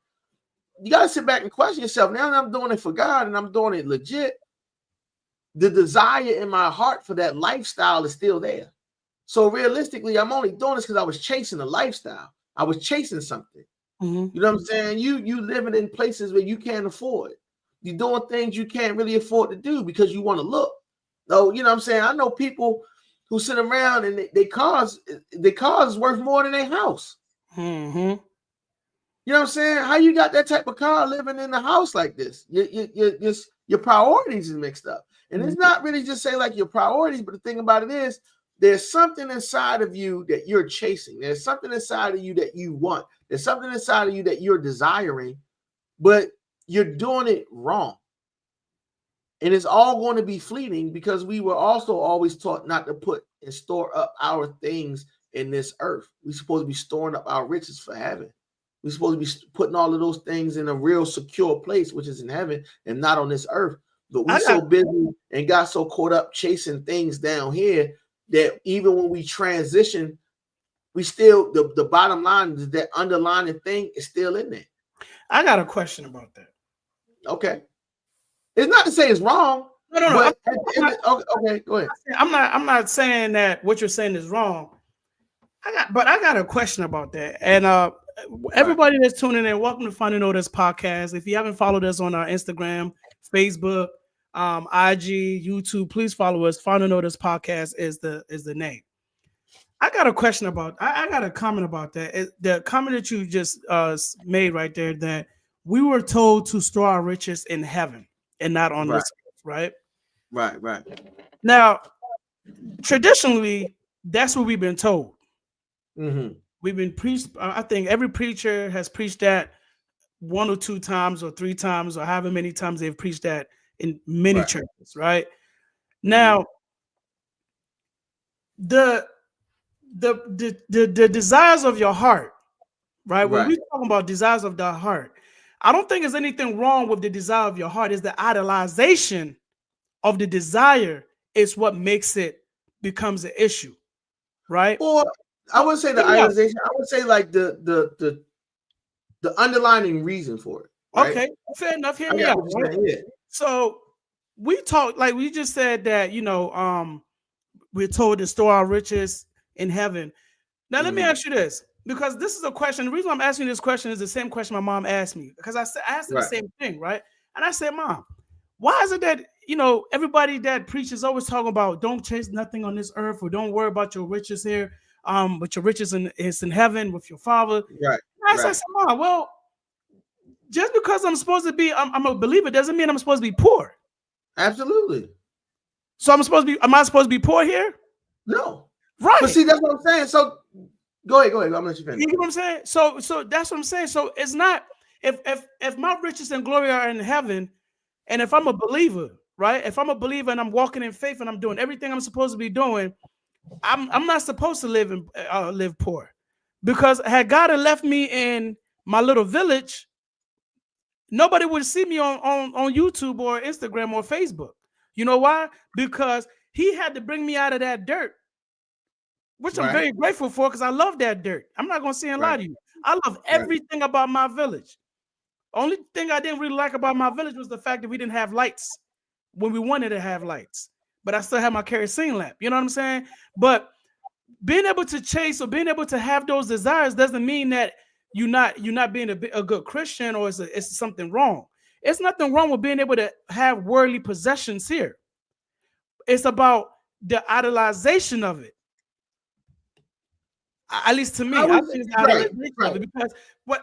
You got to sit back and question yourself. Now that I'm doing it for God and I'm doing it legit, the desire in my heart for that lifestyle is still there. So realistically, I'm only doing this because I was chasing a lifestyle. I was chasing something. You know what I'm saying? You living in places where you can't afford. You're doing things you can't really afford to do because you want to look. So, you know what I'm saying? I know people who sit around and their cars is worth more than their house. You know what I'm saying? How you got that type of car living in the house like this? Your priorities is mixed up. And it's not really just say like your priorities, but the thing about it is there's something inside of you that you're chasing. There's something inside of you that you want. There's something inside of you that you're desiring, but you're doing it wrong. And it's all going to be fleeting because we were also always taught not to put and store up our things in this earth. We're supposed to be storing up our riches for heaven. We're supposed to be putting all of those things in a real secure place, which is in heaven and not on this earth. But we're so busy and got so caught up chasing things down here that even when we transition, we still, the bottom line is that underlying thing is still in there. I got a question about that. Okay. It's not to say it's wrong. No. Okay, go ahead. I'm not saying that what you're saying is wrong. I got a question about that. And everybody that's tuning in, welcome to Finding Otis Podcast. If you haven't followed us on our Instagram, Facebook, IG, YouTube, please follow us. Finding Otis Podcast is the name. I got a question about. I got a comment about that. The comment that you just made right there, that we were told to store our riches in heaven and not on this earth, right? Right. Now, traditionally, that's what we've been told. Mm-hmm. We've been preached. I think every preacher has preached that 1 or 2 times or 3 times or however many times they've preached that in many churches, right? Now, the desires of your heart, right? When we're talking about desires of the heart, I don't think there's anything wrong with the desire of your heart. It's the idolization of the desire is what makes it becomes an issue, right? Or I would say the idolization. I would say like the underlying reason for it. Right? Okay, fair enough. Hear me out. Right? Yeah. So we talked, like we just said that, we're told to store our riches in heaven. Now let me ask you this, because this is a question. The reason I'm asking this question is the same question my mom asked me, because I asked her the same thing, right? And I said, Mom, why is it that everybody that preaches always talking about don't chase nothing on this earth, or don't worry about your riches here, but your riches is in heaven with your Father. Right. And I said, Mom, well, just because I'm supposed to be, I'm a believer, doesn't mean I'm supposed to be poor. Absolutely. So am I supposed to be poor here? No. Right. But see, that's what I'm saying. So go ahead. I'm gonna let you finish. You know what I'm saying? So that's what I'm saying. So it's not, if my riches and glory are in heaven, and if I'm a believer, right? If I'm a believer and I'm walking in faith and I'm doing everything I'm supposed to be doing, I'm not supposed to live poor, because had God had left me in my little village, nobody would see me on YouTube or Instagram or Facebook. You know why? Because he had to bring me out of that dirt, which I'm very grateful for, because I love that dirt. I'm not going to say and lie to you. I love everything about my village. Only thing I didn't really like about my village was the fact that we didn't have lights when we wanted to have lights, but I still have my kerosene lamp. You know what I'm saying? But being able to chase or being able to have those desires doesn't mean that you're not being a good Christian, or it's something wrong. It's nothing wrong with being able to have worldly possessions here. It's about the idolization of it. At least to me, I think it's idolization of it, because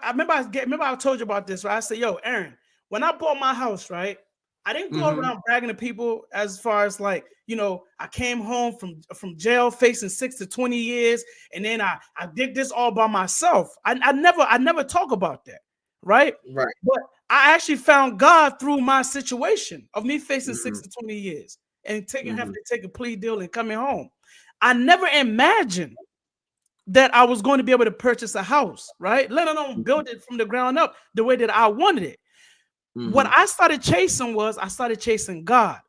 I remember I told you about this, right? I said, yo, Aaron, when I bought my house, right, I didn't go around bragging to people as far as like, I came home from jail facing 6 to 20 years, and then I did this all by myself. I never talk about that, right? Right. But I actually found God through my situation of me facing 6 to 20 years and having to take a plea deal and coming home. I never imagined that I was going to be able to purchase a house, right? Let alone build it from the ground up the way that I wanted it. What I started chasing was, I started chasing God.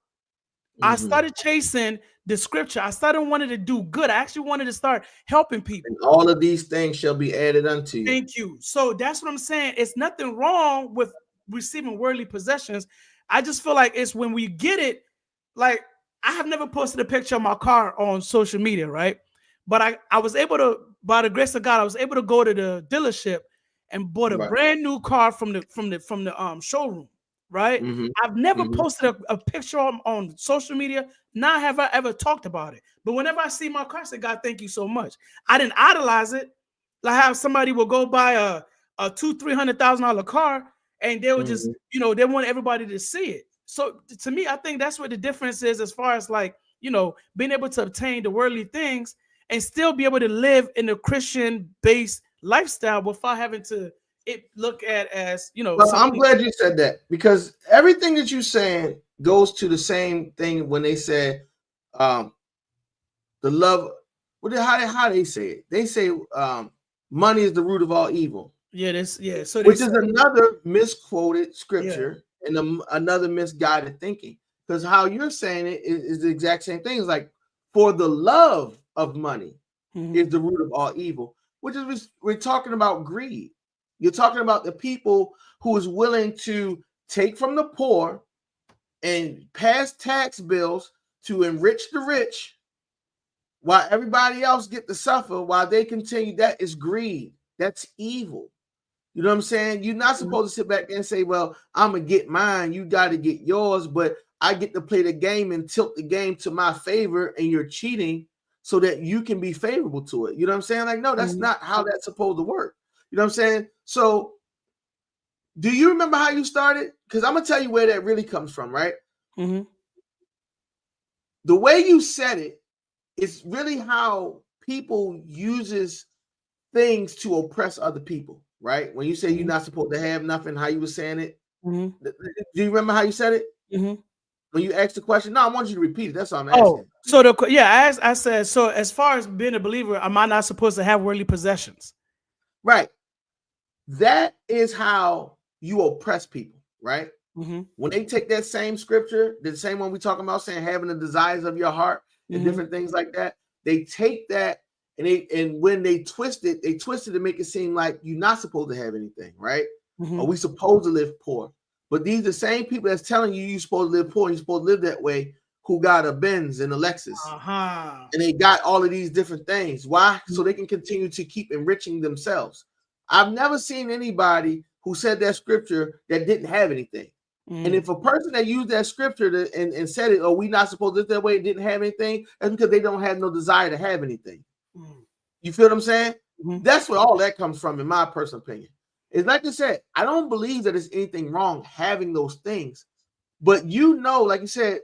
I started chasing the scripture. I started wanting to do good. I actually wanted to start helping people. And all of these things shall be added unto you. Thank you. So that's what I'm saying. It's nothing wrong with receiving worldly possessions. I just feel like it's when we get it, like I have never posted a picture of my car on social media, right? But I was able to, by the grace of God, I was able to go to the dealership and bought a brand new car from the showroom, right? I've never posted a picture on social media. Not have I ever talked about it. But whenever I see my car, I say, God, thank you so much. I didn't idolize it. Like how somebody will go buy a $200,000-$300,000 car, and they would just, they want everybody to see it. So to me, I think that's what the difference is as far as like being able to obtain the worldly things and still be able to live in a Christian-based lifestyle without having to look at as, Well, I'm glad you said that, because everything that you're saying goes to the same thing when they say the love. How they say it? They say money is the root of all evil. So which is another misquoted scripture and another misguided thinking. Because how you're saying it is the exact same thing. It's like, for the love of money is the root of all evil, which is, we're talking about greed. You're talking about the people who is willing to take from the poor and pass tax bills to enrich the rich while everybody else get to suffer while they continue. That is greed. That's evil. You know what I'm saying? You're not supposed to sit back and say, well, I'm going to get mine. You got to get yours, but I get to play the game and tilt the game to my favor, and you're cheating so that you can be favorable to it. You know what I'm saying? Like, no, that's not how that's supposed to work. You know what I'm saying? So do you remember how you started? Because I'm going to tell you where that really comes from, right? Mm-hmm. The way you said it is really how people uses things to oppress other people, right? When you say you're not supposed to have nothing, how you were saying it. Do you remember how you said it? When you asked the question? No, I want you to repeat it. That's all I'm asking. I said, so as far as being a believer, am I not supposed to have worldly possessions? Right. That is how you oppress people, right? When they take that same scripture, the same one we talking about, saying having the desires of your heart and different things like that, they take that and when they twist it to make it seem like you're not supposed to have anything, right? Or we supposed to live poor. But these are the same people that's telling you you're supposed to live poor, you're supposed to live that way, who got a Benz and a Lexus. And they got all of these different things. Why? So they can continue to keep enriching themselves. I've never seen anybody who said that scripture that didn't have anything. And if a person that used that scripture and said it, oh, we not supposed to live that way, and didn't have anything, that's because they don't have no desire to have anything. You feel what I'm saying? That's where all that comes from, in my personal opinion. It's like I said, I don't believe that there's anything wrong having those things. But like you said,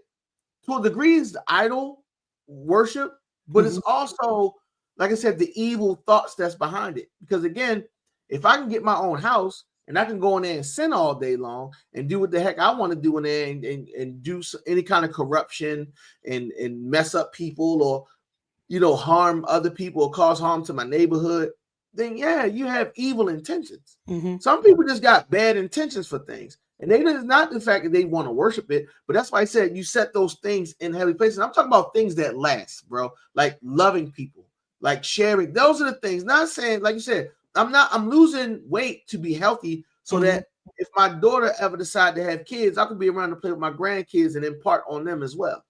to a degree, it's the idol worship, but it's also, like I said, the evil thoughts that's behind it. Because again, if I can get my own house and I can go in there and sin all day long and do what the heck I want to do in there and do any kind of corruption and mess up people, or harm other people or cause harm to my neighborhood, then yeah, you have evil intentions. Some people just got bad intentions for things. And it's not the fact that they want to worship it, but that's why I said you set those things in heavenly places. I'm talking about things that last, bro, like loving people, like sharing. Those are the things. Not saying, like you said, I'm losing weight to be healthy so that if my daughter ever decide to have kids, I can be around to play with my grandkids and impart on them as well.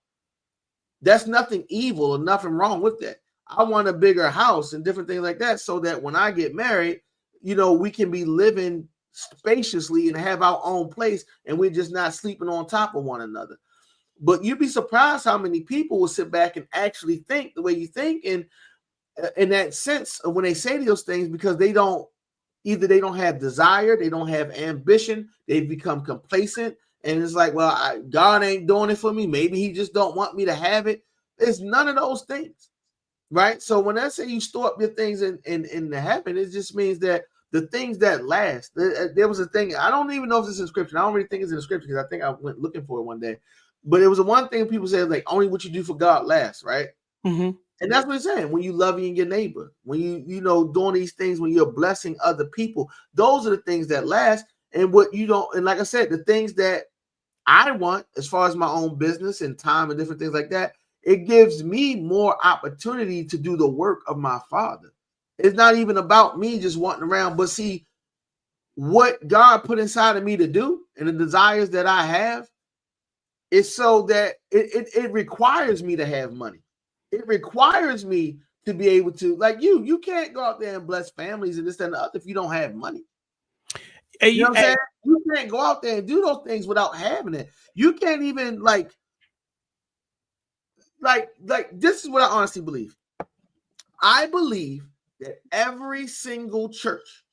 That's nothing evil or nothing wrong with that. I want a bigger house and different things like that so that when I get married, we can be living spaciously and have our own place, and we're just not sleeping on top of one another. But you'd be surprised how many people will sit back and actually think the way you think, and in that sense of when they say those things, because they don't have desire, they don't have ambition, they've become complacent. And it's like, well, God ain't doing it for me. Maybe he just don't want me to have it. It's none of those things, right? So when I say you store up your things in the heaven, it just means that the things that last. There was a thing, I don't even know if it's in scripture. I don't really think it's in the scripture because I think I went looking for it one day. But it was the one thing people said, like, only what you do for God lasts, right? And that's what it's saying. When you loving your neighbor, when you doing these things, when you're blessing other people, those are the things that last. And what you don't, and like I said, the things that I want, as far as my own business and time and different things like that, it gives me more opportunity to do the work of my Father. It's not even about me just wanting around, but see what God put inside of me to do and the desires that I have is so that it requires me to have money. It requires me to be able to, like you can't go out there and bless families and this and the other if you don't have money. You know what I'm saying? You can't go out there and do those things without having it. You can't even like this is what I honestly believe. I believe that every single church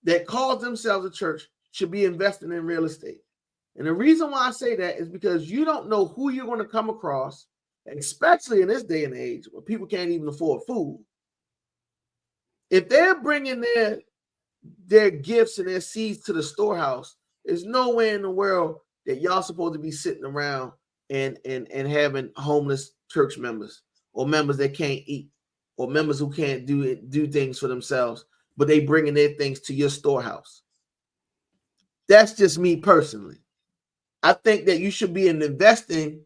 that calls themselves a church should be investing in real estate. And the reason why I say that is because you don't know who you're going to come across, especially in this day and age where people can't even afford food. If they're bringing their gifts and their seeds to the storehouse, there's nowhere in the world that y'all supposed to be sitting around and having homeless church members or members that can't eat or members who can't do things for themselves, but they bringing their things to your storehouse. That's just me personally. I think that you should be investing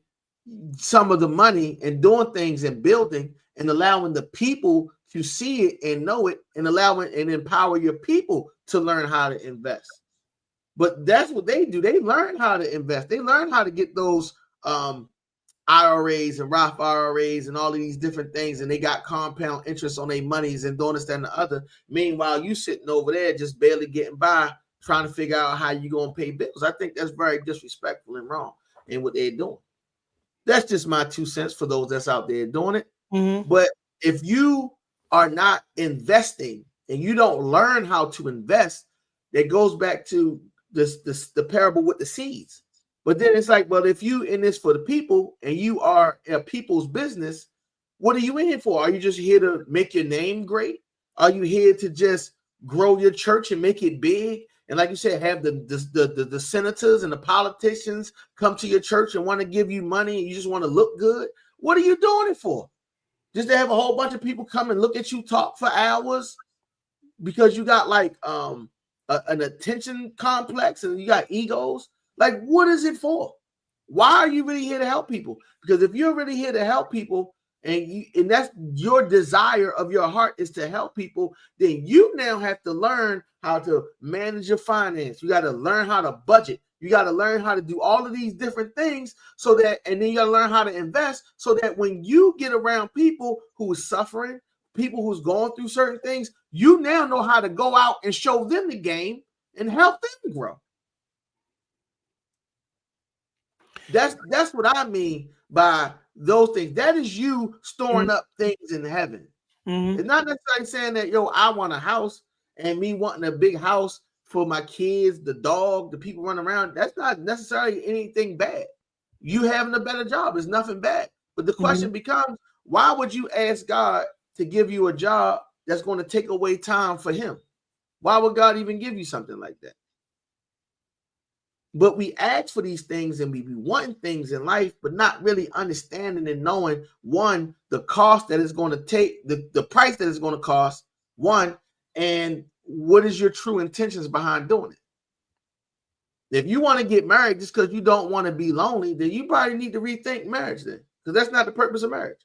some of the money and doing things and building and allowing the people to see it and know it and allowing and empower your people to learn how to invest. But that's what they do. They learn how to invest. They learn how to get those IRAs and Roth IRAs and all of these different things, and they got compound interest on their monies and doing this, that, and the other. Meanwhile, you sitting over there just barely getting by, trying to figure out how you're going to pay bills. I think that's very disrespectful and wrong in what they're doing. That's just my 2 cents for those that's out there doing it. Mm-hmm. But if you are not investing and you don't learn how to invest, that goes back to the parable with the seeds. But then it's like, well, if you in this for the people and you are a people's business, what are you in here for? Are you just here to make your name great? Are you here to just grow your church and make it big? And like you said, have the senators and the politicians come to your church and want to give you money and you just want to look good? What are you doing it for? Just to have a whole bunch of people come and look at you talk for hours because you got like an attention complex and you got egos? Like, what is it for? Why are you really here to help people? Because if you're really here to help people and that's your desire of your heart is to help people, then you now have to learn how to manage your finance. You got to learn how to budget. You got to learn how to do all of these different things so that, and then you got to learn how to invest so that when you get around people who are suffering, people who's going through certain things, you now know how to go out and show them the game and help them grow. That's what I mean by those things. That is you storing up things in heaven. Mm-hmm. It's not necessarily saying that, yo, I want a house and me wanting a big house for my kids, the dog, the people running around. That's not necessarily anything bad. You having a better job is nothing bad. But the question becomes, why would you ask God to give you a job that's going to take away time for him? Why would God even give you something like that? But we ask for these things and we be wanting things in life, but not really understanding and knowing, one, the cost that it's going to take, the price that it's going to cost, one, and what is your true intentions behind doing it. If you want to get married just because you don't want to be lonely, then you probably need to rethink marriage then, because that's not the purpose of marriage.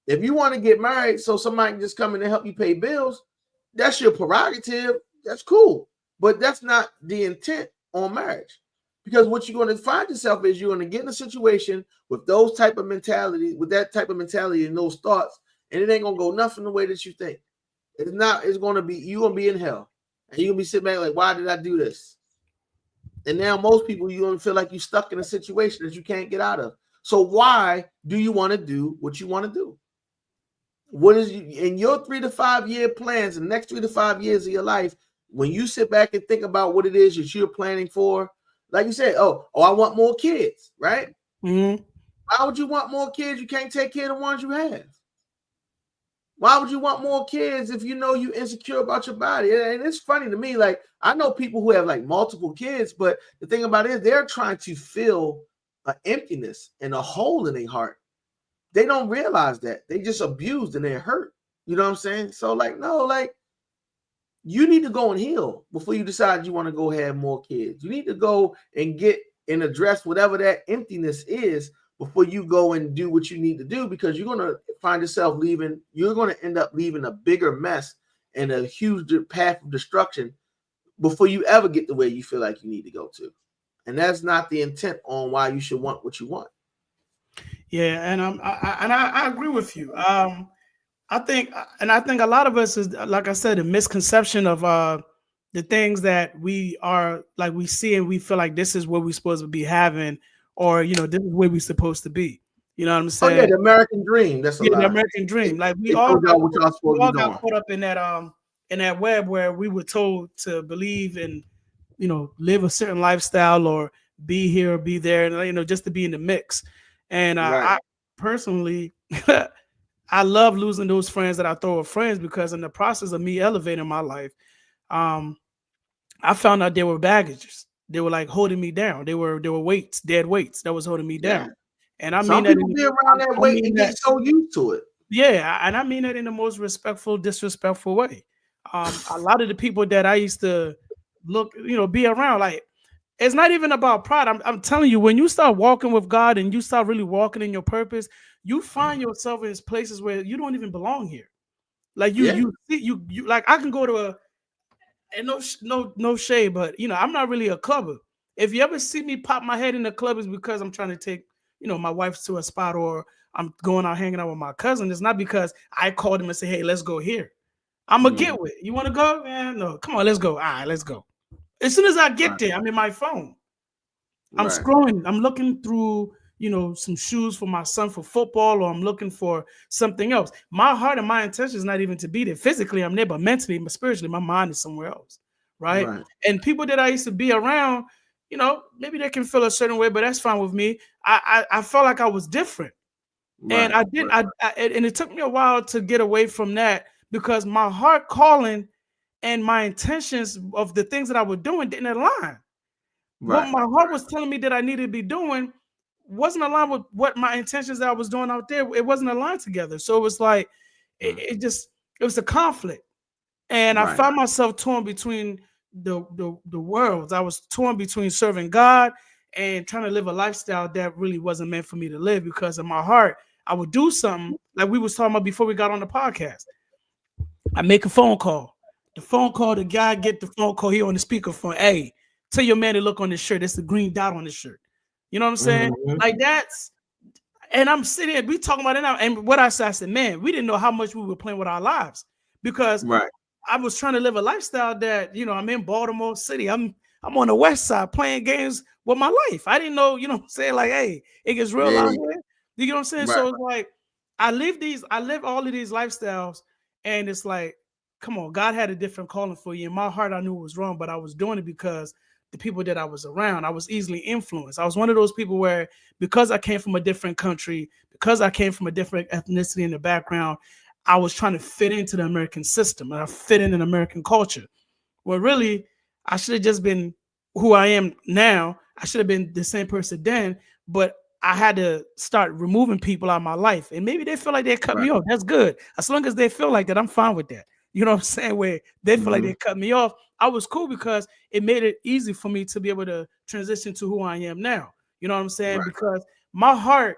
If you want to get married so somebody can just come in and help you pay bills, that's your prerogative. That's cool. But that's not the intent on marriage, because what you're going to find yourself is you're going to get in a situation with those type of mentality, with that type of mentality and those thoughts, and it ain't going to go nothing the way that you think. It's not. It's going to be, you're going to be in hell, and you're going to be sitting back like, why did I do this? And now most people, you're going to feel like you're stuck in a situation that you can't get out of. So why do you want to do what you want to do? What is in your 3 to 5 year plans, the next 3 to 5 years of your life? When you sit back and think about what it is that you're planning for, like you said, oh, I want more kids, right? Mm-hmm. Why would you want more kids? You can't take care of the ones you have. Why would you want more kids if you know you're insecure about your body? And it's funny to me, like, I know people who have like multiple kids, but the thing about it is they're trying to fill an emptiness and a hole in their heart. They don't realize that. They just abused and they're hurt. You know what I'm saying? So like, no, like, you need to go and heal before you decide you want to go have more kids. You need to go and get and address whatever that emptiness is before you go and do what you need to do, because you're going to find yourself leaving. You're going to end up leaving a bigger mess and a huge path of destruction before you ever get the way you feel like you need to go to. And that's not the intent on why you should want what you want. Yeah, and I agree with you. I think a lot of us is, like I said, a misconception of the things that we are like we see and we feel like this is what we're supposed to be having, or this is where we're supposed to be. You know what I'm saying? Oh yeah, the American dream. That's the American dream. Like we all got caught up in that web where we were told to believe in live a certain lifestyle or be here or be there, and just to be in the mix. And Right. I personally, I love losing those friends that I thought were friends, because in the process of me elevating my life, um, I found out they were baggages. They were like holding me down. They were weights, dead weights that was holding me Yeah. down. And I mean Some that people be around that I weight mean and that get so used to it. yeah, and I mean that in the most respectful, disrespectful way. A lot of the people that I used to be around, like, it's not even about pride. I'm telling you, when you start walking with God and you start really walking in your purpose, you find yourself in places where you don't even belong here. Like Yeah. you see, you like, I can go to and no shade, but I'm not really a clubber. If you ever see me pop my head in the club, is because I'm trying to take my wife to a spot, or I'm going out hanging out with my cousin. It's not because I called him and say, hey, let's go here. I'm gonna get with. You want to go? Man, no, come on, let's go. All right, let's go. As soon as I get there, I'm in my phone. I'm Right. scrolling. I'm looking through, some shoes for my son for football, or I'm looking for something else. My heart and my intention is not even to be there. Physically, I'm there, but mentally, but spiritually, my mind is somewhere else. Right. Right. And people that I used to be around, maybe they can feel a certain way, but that's fine with me. I felt like I was different. And Right. I did, and it took me a while to get away from that, because my heart calling and my intentions of the things that I was doing didn't align. What Right. my heart was telling me that I needed to be doing wasn't aligned with what my intentions that I was doing out there. It wasn't aligned together. So it was like, it was a conflict. And I Right. found myself torn between the worlds. I was torn between serving God and trying to live a lifestyle that really wasn't meant for me to live, because in my heart, I would do something like we was talking about before we got on the podcast. I make a phone call. The guy get the phone call here on the speakerphone. Hey, tell your man to look on this shirt. It's the green dot on the shirt. You know what I'm saying? Like that's, and I'm sitting here, we talking about it now. And what I said, man, we didn't know how much we were playing with our lives, because Right. I was trying to live a lifestyle that, I'm in Baltimore City. I'm on the west side playing games with my life. I didn't know, what I'm saying? Like, hey, it gets real out Yeah. here. You know what I'm saying? Right. So it's like I live all of these lifestyles, and it's like, come on, God had a different calling for you. In my heart, I knew it was wrong, but I was doing it because the people that I was around, I was easily influenced. I was one of those people where, because I came from a different country, because I came from a different ethnicity in the background, I was trying to fit into the American system, and I fit in an American culture. Well, really, I should have just been who I am now. I should have been the same person then, but I had to start removing people out of my life. And maybe they feel like they cut me off. That's good. As long as they feel like that, I'm fine with that. You know what I'm saying? Where they feel like they cut me off, I was cool, because it made it easy for me to be able to transition to who I am now. You know what I'm saying? Right. Because my heart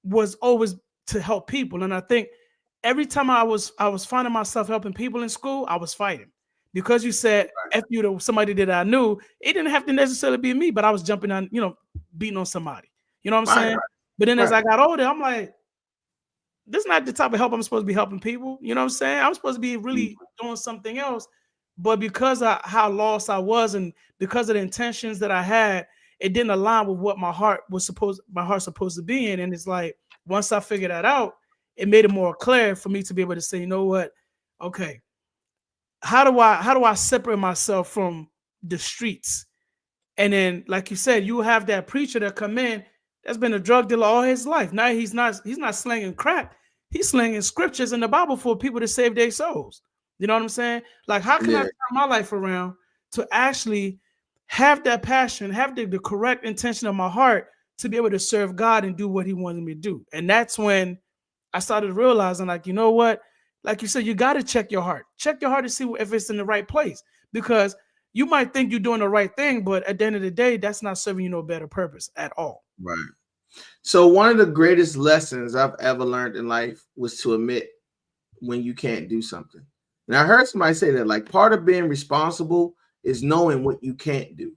was always to help people. And I think every time I was finding myself helping people in school, I was fighting. Because you said F you to somebody that I knew, it didn't have to necessarily be me, but I was jumping on, beating on somebody. You know what I'm saying? But then as I got older, I'm like, this is not the type of help I'm supposed to be helping people. You know what I'm saying? I'm supposed to be really doing something else. But because of how lost I was, and because of the intentions that I had, it didn't align with what my heart supposed to be in. And it's like, once I figured that out, it made it more clear for me to be able to say, you know what? Okay, how do I separate myself from the streets? And then, like you said, you have that preacher that come in that's been a drug dealer all his life. Now he's not slinging crack. He's slinging scriptures in the Bible for people to save their souls. You know what I'm saying? Like, how can I turn my life around to actually have that passion, have the correct intention of my heart to be able to serve God and do what he wanted me to do? And that's when I started realizing, like, you know what? Like you said, you got to check your heart. Check your heart to see if it's in the right place, because you might think you're doing the right thing, but at the end of the day, that's not serving you no better purpose at all. Right. So one of the greatest lessons I've ever learned in life was to admit when you can't do something. And I heard somebody say that, like, part of being responsible is knowing what you can't do,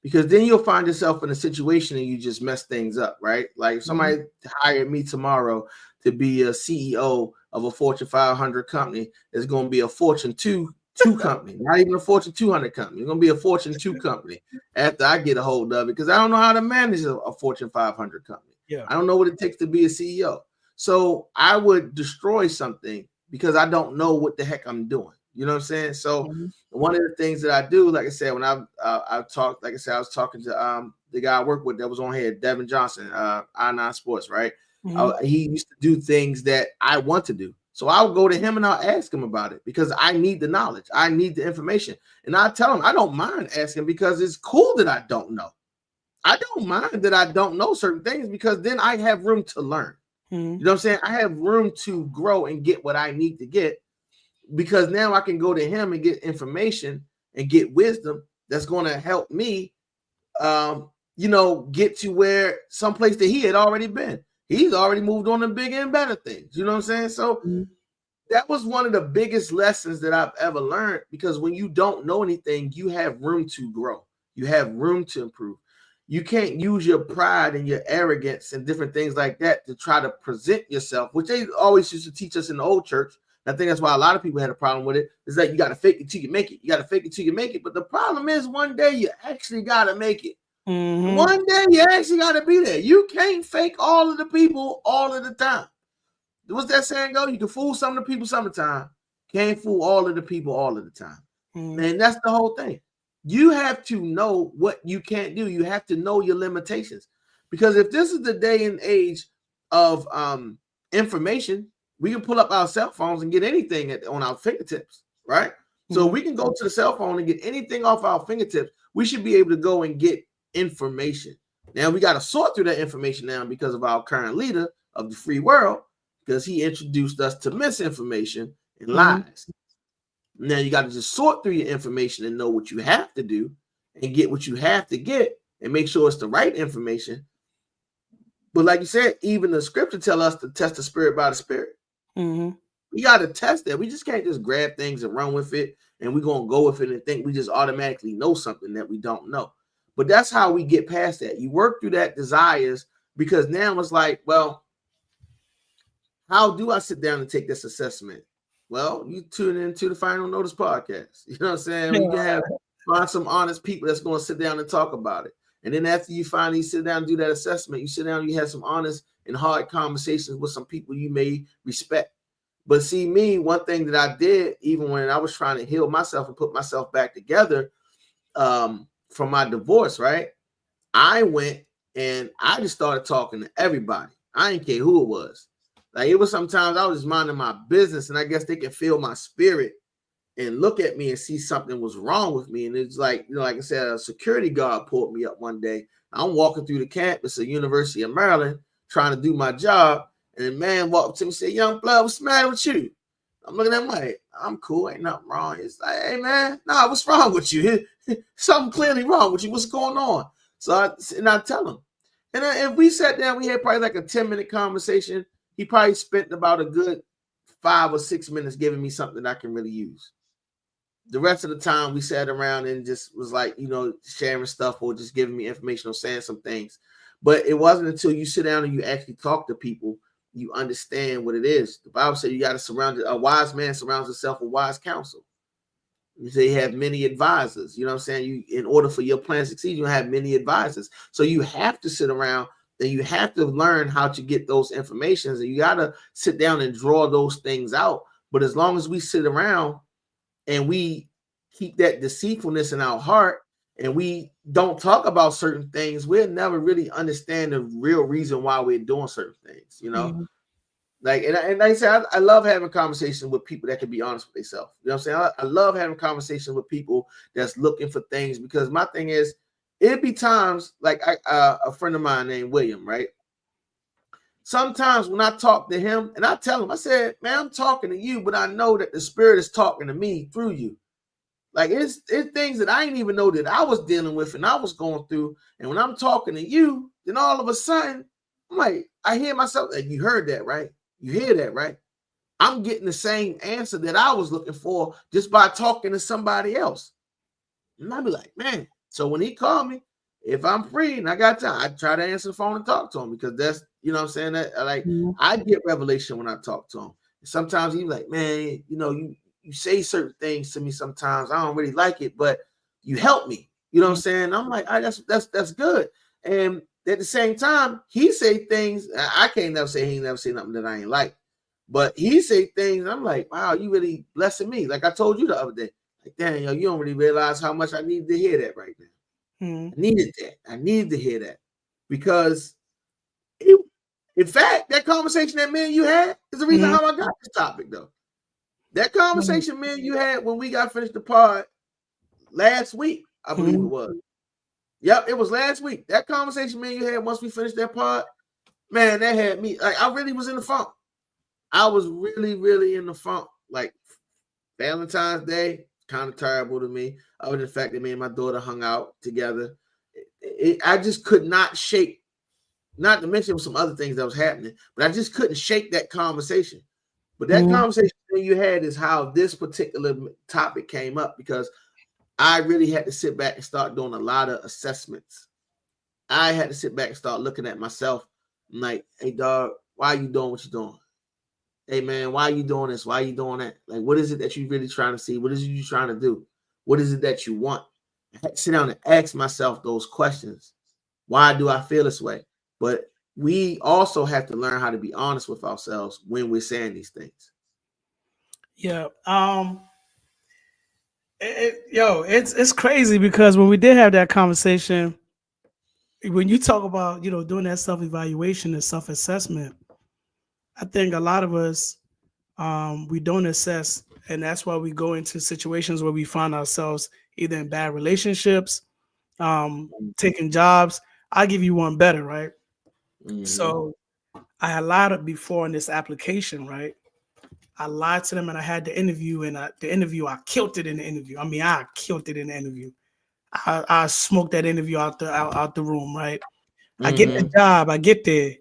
because then you'll find yourself in a situation and you just mess things up, right? Like, if somebody hired me tomorrow to be a CEO of a Fortune 500 company, it's going to be a Fortune 2 company, not even a Fortune 200 company. It's going to be a Fortune 2 company after I get a hold of it, because I don't know how to manage a Fortune 500 company. Yeah. I don't know what it takes to be a CEO. So I would destroy something because I don't know what the heck I'm doing. You know what I'm saying? So Mhm. one of the things that I do, like I said, when I talked, like I said, I was talking to the guy I work with that was on here, Devin Johnson, I9 Sports, right? Mhm. He used to do things that I want to do. So I'll go to him and I'll ask him about it because I need the knowledge. I need the information. And I tell him I don't mind asking because it's cool that I don't know. I don't mind that I don't know certain things because then I have room to learn. Mhm. You know what I'm saying? I have room to grow and get what I need to get because now I can go to him and get information and get wisdom that's going to help me, get to where someplace that he had already been. He's already moved on to bigger and better things. You know what I'm saying? So Mhm. that was one of the biggest lessons that I've ever learned because when you don't know anything, you have room to grow. You have room to improve. You can't use your pride and your arrogance and different things like that to try to present yourself, which they always used to teach us in the old church. I think that's why a lot of people had a problem with it. Is that you got to fake it till you make it. You got to fake it till you make it. But the problem is one day you actually got to make it. Mhm. One day you actually got to be there. You can't fake all of the people all of the time. What's that saying go? You can fool some of the people some of the time. Can't fool all of the people all of the time. Mhm. And that's the whole thing. You have to know what you can't do. You have to know your limitations. Because if this is the day and age of information, we can pull up our cell phones and get anything on our fingertips, right? So Mhm. we can go to the cell phone and get anything off our fingertips. We should be able to go and get information. Now we got to sort through that information now because of our current leader of the free world, because he introduced us to misinformation and Mhm. lies. Now you got to just sort through your information and know what you have to do and get what you have to get and make sure it's the right information. But like you said, even the scripture tell us to test the spirit by the spirit. Mhm. We got to test that. We just can't just grab things and run with it and we're going to go with it and think we just automatically know something that we don't know. But that's how we get past that. You work through that desires because now it's like, well, how do I sit down and take this assessment? Well, you tune into the Final Notice podcast. You know what I'm saying? Yeah. You can find some honest people that's going to sit down and talk about it. And then after you finally sit down and do that assessment, you sit down and you have some honest and hard conversations with some people you may respect. But see, me, one thing that I did, even when I was trying to heal myself and put myself back together from my divorce, right? I went and I just started talking to everybody. I didn't care who it was. Like it was sometimes I was just minding my business, and I guess they can feel my spirit and look at me and see something was wrong with me. And it's like, like I said, a security guard pulled me up one day. I'm walking through the campus of University of Maryland trying to do my job, and a man walked up to me and said, "Young blood, what's the matter with you?" I'm looking at him like, "I'm cool, ain't nothing wrong." It's like, "Hey man, nah, what's wrong with you? Something clearly wrong with you. What's going on?" So I tell him. And then if we sat down, we had probably like a 10-minute conversation. He probably spent about a good 5 or 6 minutes giving me something I can really use. The rest of the time we sat around and just was like, sharing stuff or just giving me information or saying some things. But it wasn't until you sit down and you actually talk to people, you understand what it is. The Bible said you got to surround a wise man surrounds himself with wise counsel. You say you have many advisors. You know what I'm saying? You, in order for your plan to succeed, you have many advisors. So you have to sit around and you have to learn how to get those informations. And you got to sit down and draw those things out. But as long as we sit around and we keep that deceitfulness in our heart and we don't talk about certain things, we'll never really understand the real reason why we're doing certain things, Mhm. Like, and like I said, I love having conversations with people that can be honest with themselves. You know what I'm saying? I love having conversations with people that's looking for things because my thing is, it'd be times like a friend of mine named William, right? Sometimes when I talk to him and I tell him, I said, "Man, I'm talking to you, but I know that the spirit is talking to me through you." Like it's things that I didn't even know that I was dealing with and I was going through. And when I'm talking to you, then all of a sudden, I'm like, I hear myself. Like, you heard that, right? You hear that, right? I'm getting the same answer that I was looking for just by talking to somebody else. And I'd be like, man. So when he called me, if I'm free and I got time, I try to answer the phone and talk to him because that's, what I'm saying, that like Mhm. I get revelation when I talk to him. Sometimes he's like, man, you say certain things to me sometimes. I don't really like it, but you help me. You know what I'm Mhm. saying? I'm like, that's good. And at the same time, he say things I can't never say he ain't never say nothing that I ain't like. But he say things, and I'm like, wow, you really blessing me. Like I told you the other day, like, damn, yo, you don't really realize how much I need to hear that right now. I needed that. I needed to hear that because, in fact, that conversation that me and you had is the reason how I got this topic, though. That conversation me and you had when we got finished the pod last week, I believe it was. Yep, it was last week. That conversation me and you had once we finished that pod, man, that had me, like, I really was in the funk. I was really, really in the funk. Like, Valentine's Day, kind of terrible to me. Other than the fact that me and my daughter hung out together. I just could not shake, not to mention some other things that was happening, but I just couldn't shake that conversation. But that conversation that you had is how this particular topic came up, because I really had to sit back and start doing a lot of assessments. I had to sit back and start looking at myself. I'm like, hey, dog, why are you doing what you're doing? Hey, man, why are you doing this? Why are you doing that? Like, what is it that you're really trying to see? What is it you're trying to do? What is it that you want? I had to sit down and ask myself those questions. Why do I feel this way? But we also have to learn how to be honest with ourselves when we're saying these things. Yeah. It's crazy because when we did have that conversation, when you talk about, doing that self-evaluation and self-assessment, I think a lot of us, we don't assess, and that's why we go into situations where we find ourselves either in bad relationships, taking jobs. I'll give you one better, right? So I had lied before in this application, right? I lied to them and I had the interview, and I killed it in the interview. I mean, I killed it in the interview. I smoked that interview out the room, right? I get the job, I get there,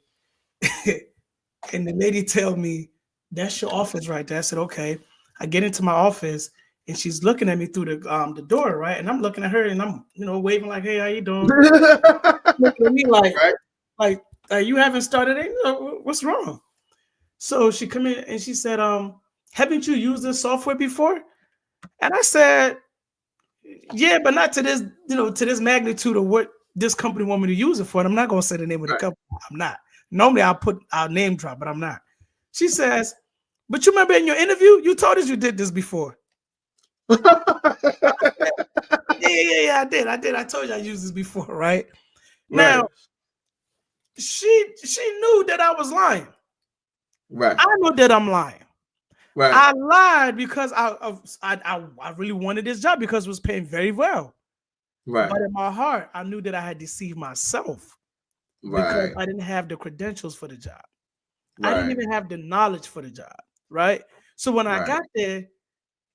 and the lady tell me, that's your office right there. I said, okay. I get into my office and she's looking at me through the door, right? And I'm looking at her and I'm, waving like, hey, how you doing? Looking at me like, right? like you haven't started it? What's wrong? So she come in and she said, haven't you used this software before? And I said, yeah, but not to this, to this magnitude of what this company want me to use it for. And I'm not going to say the name of the company. I'm not. Normally I'll name drop, but I'm not. She says, but you remember in your interview, you told us you did this before. Yeah, I did. I told you I used this before, right? Now, she knew that I was lying. Right. I knew that I'm lying. Right. I lied because I really wanted this job because it was paying very well. Right. But in my heart, I knew that I had deceived myself because I didn't have the credentials for the job. Right. I didn't even have the knowledge for the job, right? So when I got there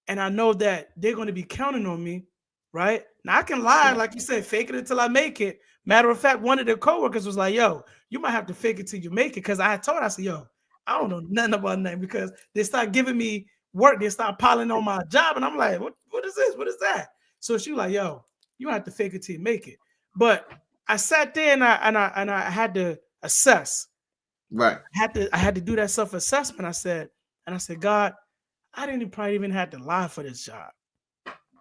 and I know that they're going to be counting on me, right? Now I can lie, like you said, fake it until I make it. Matter of fact, one of the coworkers was like, yo, you might have to fake it till you make it. Because I said, yo, I don't know nothing about nothing, because they start giving me work. They start piling on my job. And I'm like, what is this? What is that? So she was like, yo, you don't have to fake it till you make it. But I sat there and I had to assess. Right. I had to do that self-assessment. I said, God, I didn't probably even have to lie for this job.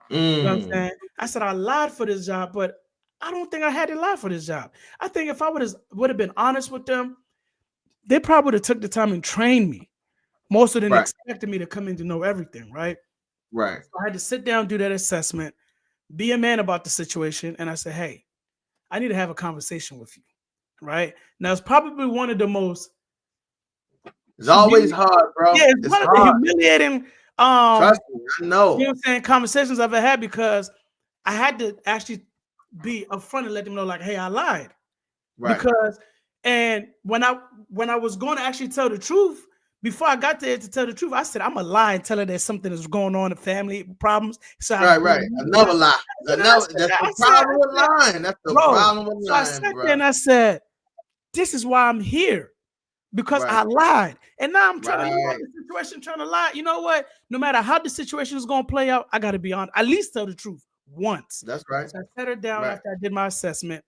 You know what I'm saying? I said, I lied for this job, but I don't think I had to lie for this job. I think if I would have been honest with them, they probably would have took the time and trained me more so than expected me to come in to know everything, right? Right. So I had to sit down, do that assessment, be a man about the situation. And I said, hey, I need to have a conversation with you, right? Now, it's probably one of the most... It's always hard, bro. Yeah, it's one of the humiliating... Trust me, I know. You know what I'm saying? Conversations I've ever had, because I had to actually be upfront and let them know, like, hey, I lied. Right. Because... And when I was going to actually tell the truth, before I got there to tell the truth, I said, I'm going to lie and tell her there's something that's going on in family problems. So right. Another lie. That's the problem with lying. That's the problem with lying. So I sat there and I said, this is why I'm here, because I lied. And now I'm trying to move on the situation, trying to lie. You know what? No matter how the situation is going to play out, I got to be honest. At least tell the truth once. That's right. So I sat her down after I did my assessment.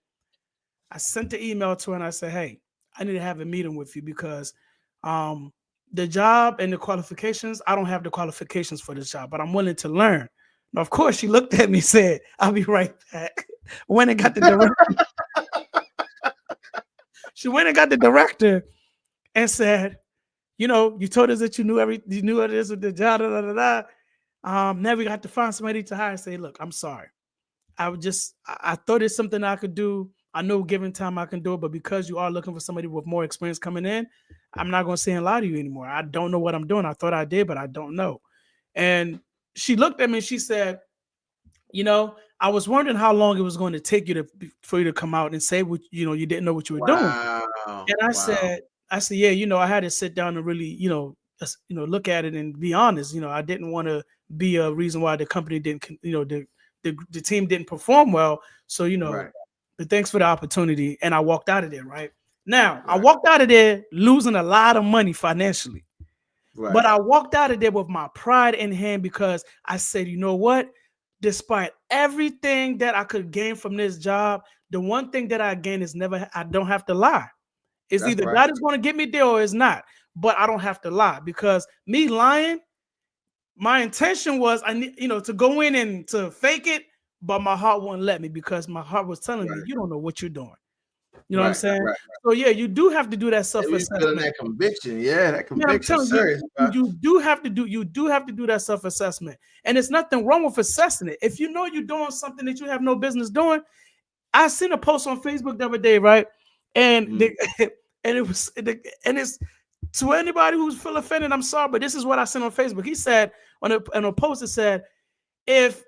I sent the email to her and I said, hey, I need to have a meeting with you because the job and the qualifications, I don't have the qualifications for this job, but I'm willing to learn. Now, of course, she looked at me and said, I'll be right back. Went and got the director. She went and got the director and said, you know, you told us that you knew what it is with the job, da, da, da, da. Now we got to find somebody to hire and say, look, I'm sorry. I thought it's something I could do. I know given time I can do it, but because you are looking for somebody with more experience coming in, I'm not going to say and lie to you anymore. I don't know what I'm doing. I thought I did, but I don't know. And she looked at me and she said, you know, I was wondering how long it was going to take you for you to come out and say what, you know, you didn't know what you were doing. Wow. And I said, yeah, you know, I had to sit down and really, look at it and be honest. You know, I didn't want to be a reason why the company didn't, the team didn't perform well. So, Right. but thanks for the opportunity. And I walked out of there. Right now, I walked out of there losing a lot of money financially. Right. But I walked out of there with my pride in hand because I said, you know what? Despite everything that I could gain from this job, the one thing that I gain is I don't have to lie. It's either God is going to get me there or it's not. But I don't have to lie because me lying, my intention was I need, to go in and to fake it, but my heart wouldn't let me because my heart was telling me, you don't know what you're doing. You know what I'm saying? Right. So yeah, you do have to do that self-assessment. Feeling that conviction, that conviction. You do have to do that self-assessment, and it's nothing wrong with assessing it. If you know you're doing something that you have no business doing, I seen a post on Facebook the other day, right? And it's to anybody who's feel offended. I'm sorry, but this is what I sent on Facebook. He said on a post, it said, if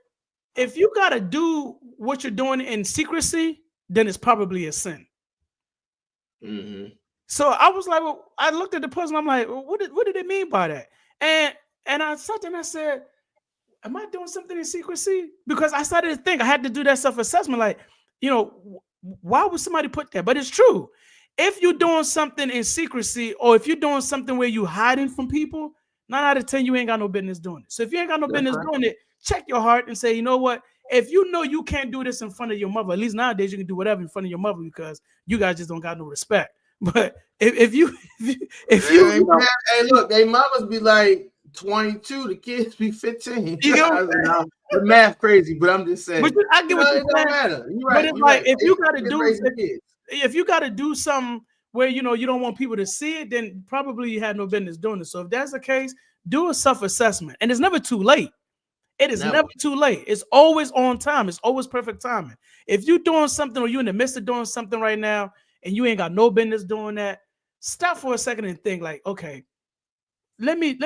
you gotta do what you're doing in secrecy, then it's probably a sin. Mm-hmm. So I was like, well, I looked at the post and I'm like, well, what did it mean by that? And I sat there and I said, am I doing something in secrecy? Because I started to think I had to do that self-assessment. Like, why would somebody put that? But it's true. If you're doing something in secrecy or if you're doing something where you're hiding from people, 9 out of 10, you ain't got no business doing it. So if you ain't got no business doing it, check your heart and say, you know what? If you know you can't do this in front of your mother, at least nowadays you can do whatever in front of your mother because you guys just don't got no respect. But if you hey, look, they mamas be like 22, the kids be 15. You know, the math crazy, but I'm just saying. But I get what you're saying. It don't matter. You're right. But it's like if you got to do if you got to do something where you don't want people to see it, then probably you had no business doing it. So if that's the case, do a self-assessment, and it's never too late. It is never too late. It's always on time. It's always perfect timing. If you're doing something or you're in the midst of doing something right now and you ain't got no business doing that, stop for a second and think like, okay, let me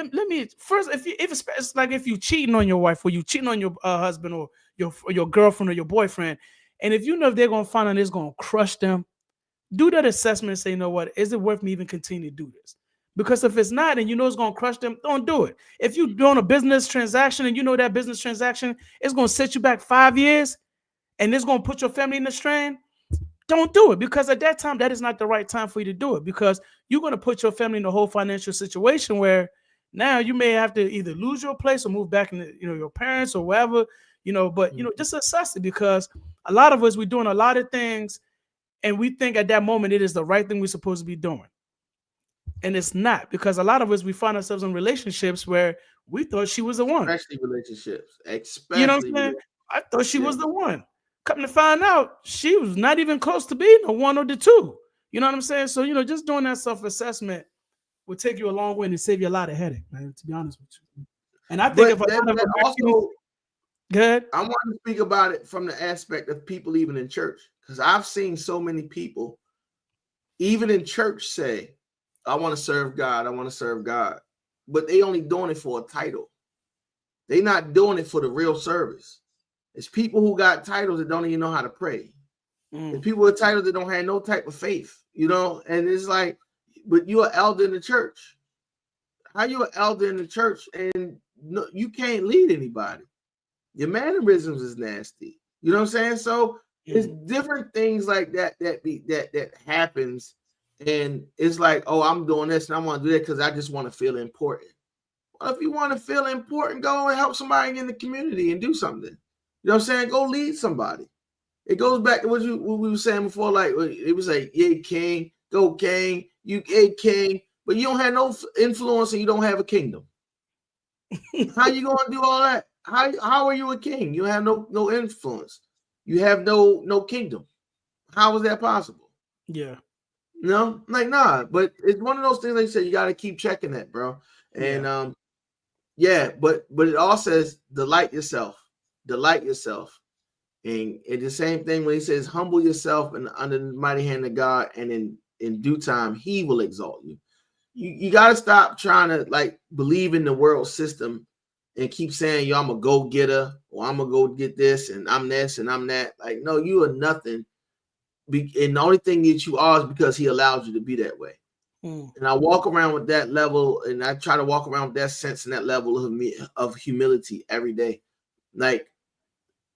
first, if it's like if you cheating on your wife or you cheating on your husband or your girlfriend or your boyfriend, and if you know if they're going to find out it's going to crush them, do that assessment and say, you know what, is it worth me even continue to do this? Because if it's not and you know it's going to crush them, don't do it. If you're doing a business transaction and you know that business transaction is going to set you back 5 years and it's going to put your family in the strain, don't do it. Because at that time, that is not the right time for you to do it because you're going to put your family in a whole financial situation where now you may have to either lose your place or move back in your parents or wherever, but, just assess it because a lot of us, we're doing a lot of things and we think at that moment it is the right thing we're supposed to be doing. And it's not because a lot of us, we find ourselves in relationships where we thought she was the one. Especially relationships. You know what I'm saying? I thought she was the one. Come to find out, she was not even close to being the one or the two. You know what I'm saying? So, just doing that self-assessment will take you a long way and save you a lot of headache, man, to be honest with you. And I think good. I want to speak about it from the aspect of people even in church, because I've seen so many people, even in church, say, I want to serve God. I want to serve God. But they only doing it for a title. They not doing it for the real service. It's people who got titles that don't even know how to pray. It's people with titles that don't have no type of faith, and it's like, but you're an elder in the church. How you an elder in the church and no, you can't lead anybody? Your mannerisms is nasty. You know what I'm saying? So it's different things like that happens. And it's like, oh, I'm doing this and I want to do that because I just want to feel important. Well, if you want to feel important, go and help somebody in the community and do something. You know what I'm saying? Go lead somebody. It goes back to what we were saying before. Like it was like, yay, king, go king, you a king, but you don't have no influence and you don't have a kingdom. How you gonna do all that? How are you a king? You have no influence. You have no kingdom. How is that possible? Yeah. No, like nah, but it's one of those things like you said, you gotta keep checking that, bro. And Yeah. yeah, but it all says delight yourself, delight yourself. And it's the same thing when he says, humble yourself and under the mighty hand of God, and in due time he will exalt you. You got to stop trying to like believe in the world system and keep saying, yo, I'm a go-getter, or I'm gonna go get this, and I'm this and I'm that. Like, no, you are nothing. And the only thing that you are is because he allows you to be that way. And I walk around with that level, and I try to walk around with that sense and that level of me of humility every day. Like,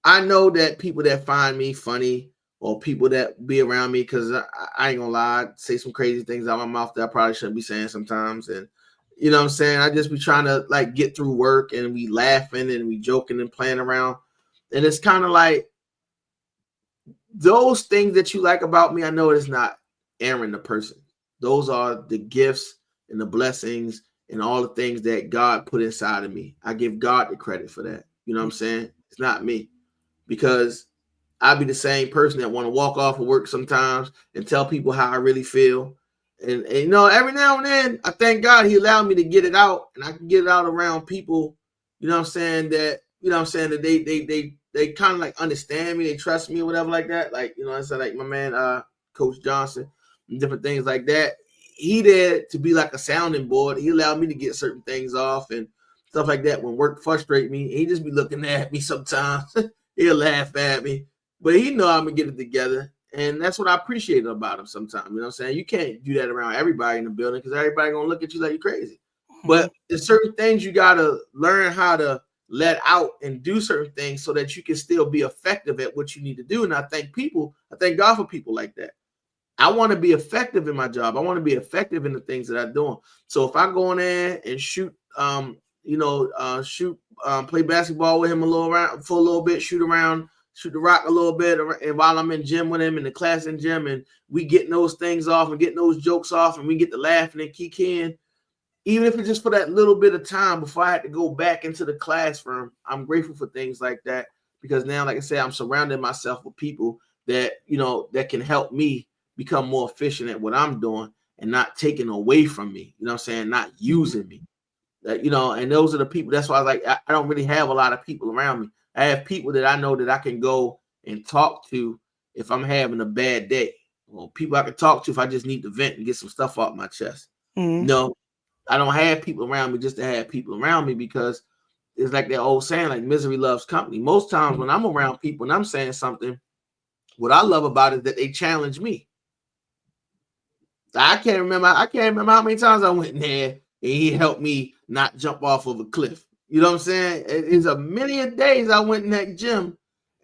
I know that people that find me funny, or people that be around me, because I ain't gonna lie, I'd say some crazy things out of my mouth that I probably shouldn't be saying sometimes. And you know what I'm saying? I just be trying to like get through work, and we laughing and we joking and playing around. And it's kind of like those things that you like about me, I know it's not Aaron the person. Those are the gifts and the blessings and all the things that God put inside of me. I give God the credit for that. You know what I'm saying? It's not me, because I'd be the same person that want to walk off of work sometimes and tell people how I really feel. And you know, every now and then, I thank God he allowed me to get it out, and I can get it out around people, you know what I'm saying, that, you know what I'm saying, that they kind of like understand me, they trust me, or whatever like that. Like, you know, I said, like my man, Coach Johnson, and different things like that. He there to be like a sounding board. He allowed me to get certain things off and stuff like that when work frustrate me. He just be looking at me sometimes. He'll laugh at me, but he know I'm gonna get it together. And that's what I appreciate about him sometimes. You know what I'm saying? You can't do that around everybody in the building, because everybody gonna look at you like you're crazy. But there's certain things you gotta learn how to let out and do certain things so that you can still be effective at what you need to do. And I thank God for people like that. I want to be effective in my job. I want to be effective in the things that I'm doing. So if I go in there and shoot, play basketball with him for a little bit, shoot the rock a little bit, and while I'm in gym with him, in the class in gym, and we getting those things off and getting those jokes off, and we get to laughing and kicking, even if it's just for that little bit of time before I had to go back into the classroom. I'm grateful for things like that, because now, like I said, I'm surrounding myself with people that, you know, that can help me become more efficient at what I'm doing, and not taking away from me, you know what I'm saying, not using me. You know, and those are the people. That's why I was like, I don't really have a lot of people around me. I have people that I know that I can go and talk to if I'm having a bad day, or people I can talk to if I just need to vent and get some stuff off my chest. No, I don't have people around me just to have people around me, because it's like that old saying, like misery loves company. Most times when I'm around people and I'm saying something, what I love about it is that they challenge me. I can't remember how many times I went in there and he helped me not jump off of a cliff. You know what I'm saying? It's a million days I went in that gym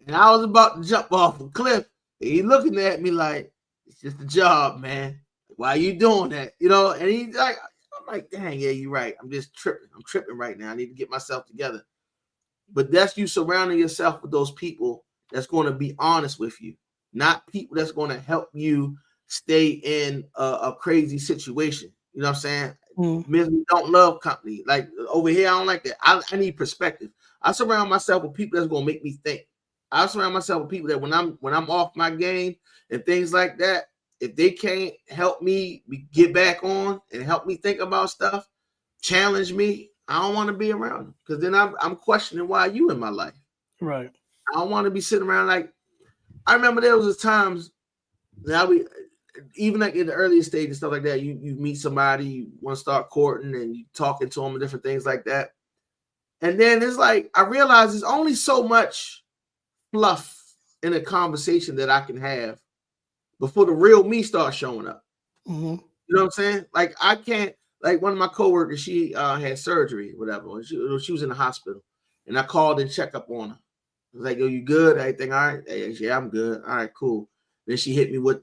and I was about to jump off a cliff. And he looking at me like, it's just a job, man. Why are you doing that? You know, and he's like, I'm like, dang, yeah, you're right. I'm just tripping. I'm tripping right now. I need to get myself together. But that's you surrounding yourself with those people that's going to be honest with you, not people that's going to help you stay in a crazy situation. You know what I'm saying? Men don't love company. Like over here, I don't like that. I need perspective. I surround myself with people that's gonna make me think. I surround myself with people that when I'm off my game and things like that, if they can't help me get back on and help me think about stuff, challenge me, I don't want to be around them, because then I'm questioning why you in my life. Right. I don't want to be sitting around like. I remember there was times that even like in the earliest stage and stuff like that, you meet somebody, you want to start courting, and you talking to them and different things like that. And then it's like, I realize there's only so much fluff in a conversation that I can have before the real me starts showing up. You know what I'm saying? Like, I can't, like one of my coworkers, she had surgery, whatever. She was in the hospital, and I called and checked up on her. I was like, yo, you good? Everything all right? Hey, yeah, I'm good. All right, cool. Then she hit me with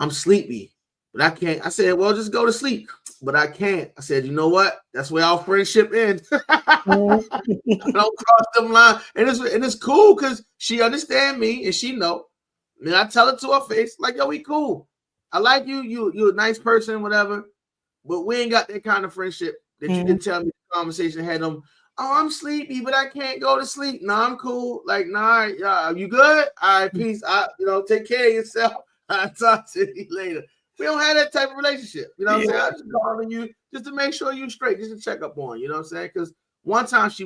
I'm sleepy, but I can't. I said, well, just go to sleep, but I can't. I said, you know what? That's where our friendship ends. I don't cross them lines. And it's cool because she understand me and she know. And I tell it to her face, like, yo, we cool. I like you. You're a nice person, whatever. But we ain't got that kind of friendship that you can tell me the conversation had them. Oh, I'm sleepy, but I can't go to sleep. No, I'm cool. Like, nah, you good? All right, peace. Take care of yourself. I'll talk to you later. We don't have that type of relationship. You know what I'm saying? Yeah. I'm just calling you just to make sure you're straight, just to check up on you. You know what I'm saying? Because one time she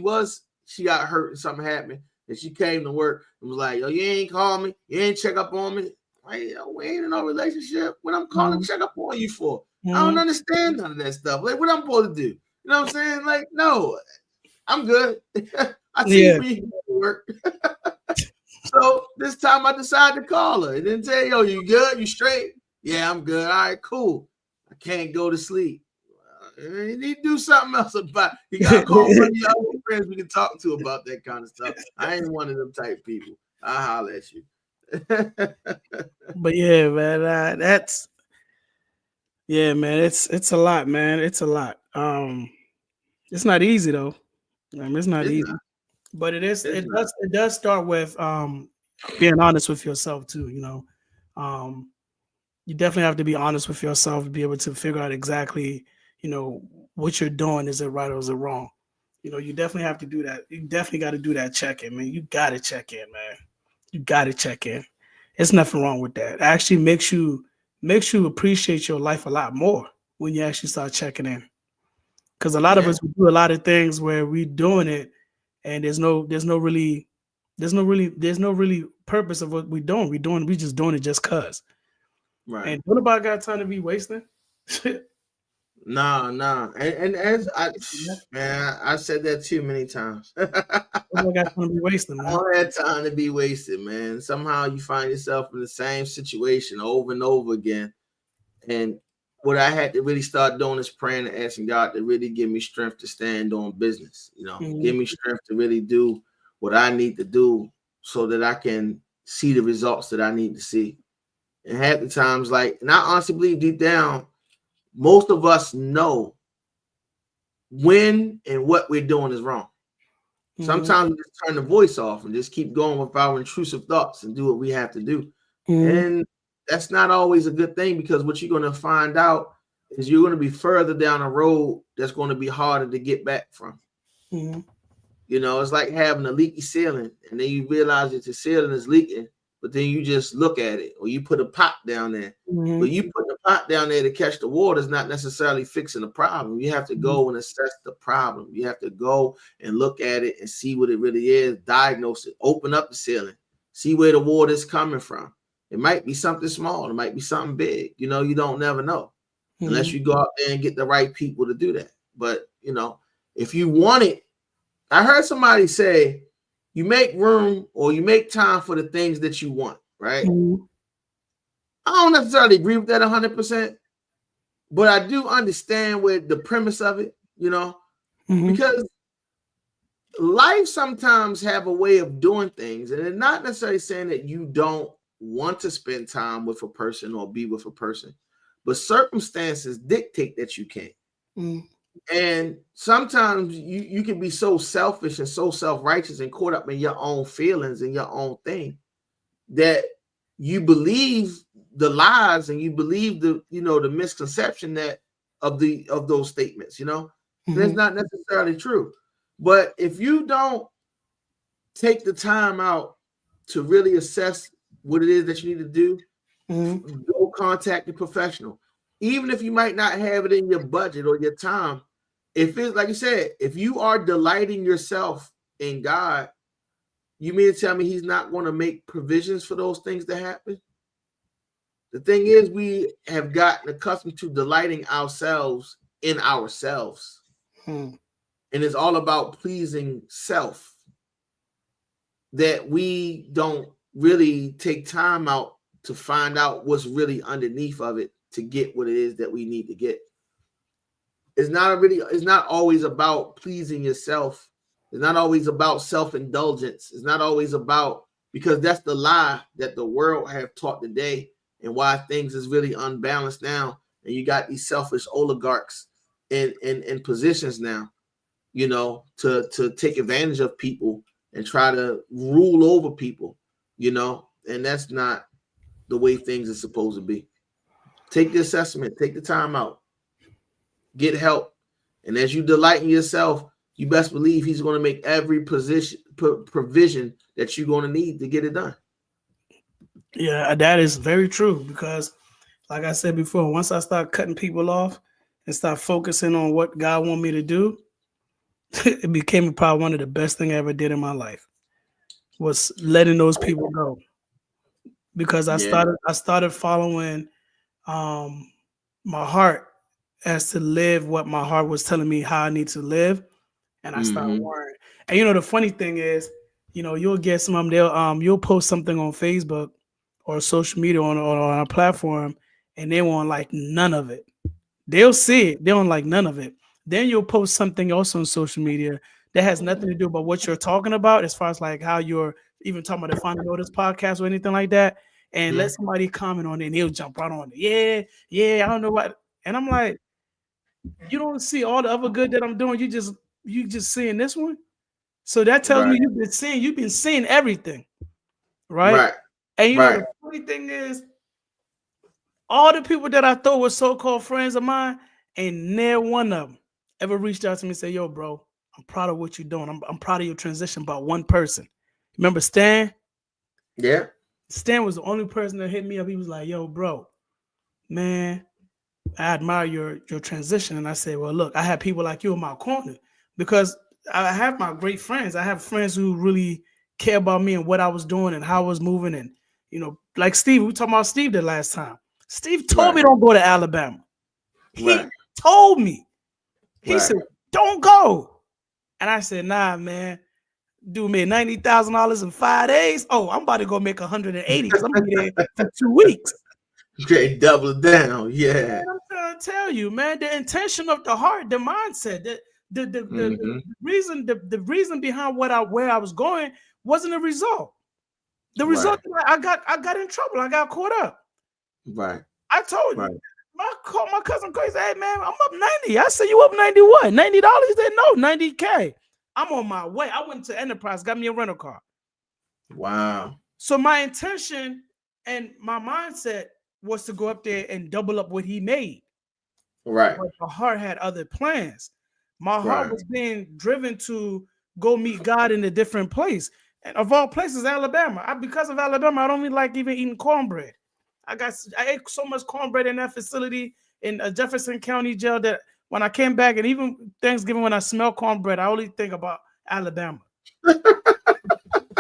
got hurt and something happened, and she came to work and was like, "Yo, you ain't call me, you ain't check up on me." Like, yo, we ain't in no relationship. What I'm calling to check up on you for? I don't understand none of that stuff. Like, what I'm supposed to do? You know what I'm saying? Like, no, I'm good. I see you when you go to work. So this time I decided to call her and then say, "Yo, you good? You straight?" "Yeah, I'm good." "All right, cool. I can't go to sleep." You need to do something else about it. You gotta call one of your other friends we can talk to about that kind of stuff. I ain't one of them type people. I'll holler at you. But yeah, man, it's a lot, man. It's a lot. It's not easy though. It's not easy. But it is. It does start with being honest with yourself too. You know, you definitely have to be honest with yourself to be able to figure out exactly, you know, what you're doing. Is it right or is it wrong? You know, you definitely have to do that. You definitely got to do that check-in, man. You got to check in, man. You got to check in. There's nothing wrong with that. It actually makes you appreciate your life a lot more when you actually start checking in. Because a lot of us we do a lot of things where we're doing it, and there's no really purpose of what we're doing. We just doing it just cause. Right. And what about got time to be wasting? Nah. And as I said that too many times. I got time to be wasting, man. I don't have time to be wasted, man. Somehow you find yourself in the same situation over and over again. And what I had to really start doing is praying and asking God to really give me strength to stand on business. You know, give me strength to really do what I need to do so that I can see the results that I need to see. And half the times, and I honestly believe deep down, most of us know when and what we're doing is wrong. Sometimes we just turn the voice off and just keep going with our intrusive thoughts and do what we have to do. And that's not always a good thing, because what you're going to find out is you're going to be further down a road that's going to be harder to get back from. You know, it's like having a leaky ceiling, and then you realize that the ceiling is leaking, but then you just look at it, or you put a pot down there. But you put the pot down there to catch the water is not necessarily fixing the problem. You have to go and assess the problem. You have to go and look at it and see what it really is, diagnose it, open up the ceiling, see where the water is coming from. It might be something small. It might be something big. You know, you don't never know unless you go out there and get the right people to do that. But, you know, if you want it, I heard somebody say, you make room or you make time for the things that you want, right? I don't necessarily agree with that 100%, but I do understand with the premise of it, you know, because life sometimes have a way of doing things, and it's not necessarily saying that you don't want to spend time with a person or be with a person, but circumstances dictate that you can't. And sometimes you can be so selfish and so self-righteous and caught up in your own feelings and your own thing that you believe the lies and you believe the misconception that of those statements, you know. That's not necessarily true. But if you don't take the time out to really assess what it is that you need to do, go contact a professional. Even if you might not have it in your budget or your time, if it's like you said, if you are delighting yourself in God, you mean to tell me he's not going to make provisions for those things to happen? The thing is, we have gotten accustomed to delighting ourselves in ourselves. And it's all about pleasing self, that we don't really take time out to find out what's really underneath of it to get what it is that we need to get. It's not always about pleasing yourself. It's not always about self-indulgence. It's not always about, because that's the lie that the world have taught today and why things is really unbalanced now. And you got these selfish oligarchs in positions now, you know, to take advantage of people and try to rule over people, you know, and that's not the way things are supposed to be. Take the assessment, take the time out, get help. And as you delight in yourself, you best believe he's going to make every provision that you're going to need to get it done. Yeah, that is very true, because like I said before, once I start cutting people off and start focusing on what God want me to do, it became probably one of the best thing I ever did in my life was letting those people go because Yeah. I started following um, my heart as to live what my heart was telling me how I need to live, and I started Mm-hmm. worrying. And you know, the funny thing is, you know, you'll get some of them. You'll post something on Facebook or social media on a platform, and they won't like none of it. They'll see it, they don't like none of it. Then you'll post something else on social media that has nothing to do about what you're talking about, as far as like how you're even talking about the Final Notice podcast or anything like that, and let somebody comment on it, and they'll jump right on it. Yeah, yeah, I don't know what. And I'm like, you don't see all the other good that I'm doing. You just seeing this one. So that tells me Right. you've been seeing everything, right? Right. And you know Right. the funny thing is, all the people that I thought were so-called friends of mine, ain't near one of them ever reached out to me and said, "Yo, bro, I'm proud of what you're doing. I'm proud of your transition." About one person. Remember Stan? Yeah. Stan was the only person that hit me up. He was like, "Yo, bro, man, I admire your transition." And I said, "Well, look, I have people like you in my corner because I have my great friends. I have friends who really care about me and what I was doing and how I was moving. And you know, like Steve, we talked about Steve the last time. Steve told Right. me don't go to Alabama. He Right. told me. He Right. said, "Don't go." And I said, "Nah, man. Dude made $90,000 in 5 days. Oh, I'm about to go make 180 because I'm gonna be there for 2 weeks." Okay, double it down. Yeah. Man, I'm trying to tell you, man, the intention of the heart, the mindset, Mm-hmm. the reason behind where I was going wasn't a result. The Right. result, I got in trouble. I got caught up. Right. I told Right. you. My cousin crazy. Hey man, I'm up 90. I said, "You up 90 what? $90?" He said, "No, 90K. I'm on my way." I went to Enterprise, got me a rental car. Wow. So my intention and my mindset was to go up there and double up what he made. Right. But my heart had other plans. My heart Right. was being driven to go meet God in a different place. And of all places, Alabama. Because of Alabama, I don't even like even eating cornbread. I ate so much cornbread in that facility in Jefferson County jail that when I came back, and even Thanksgiving when I smell cornbread, I only think about Alabama.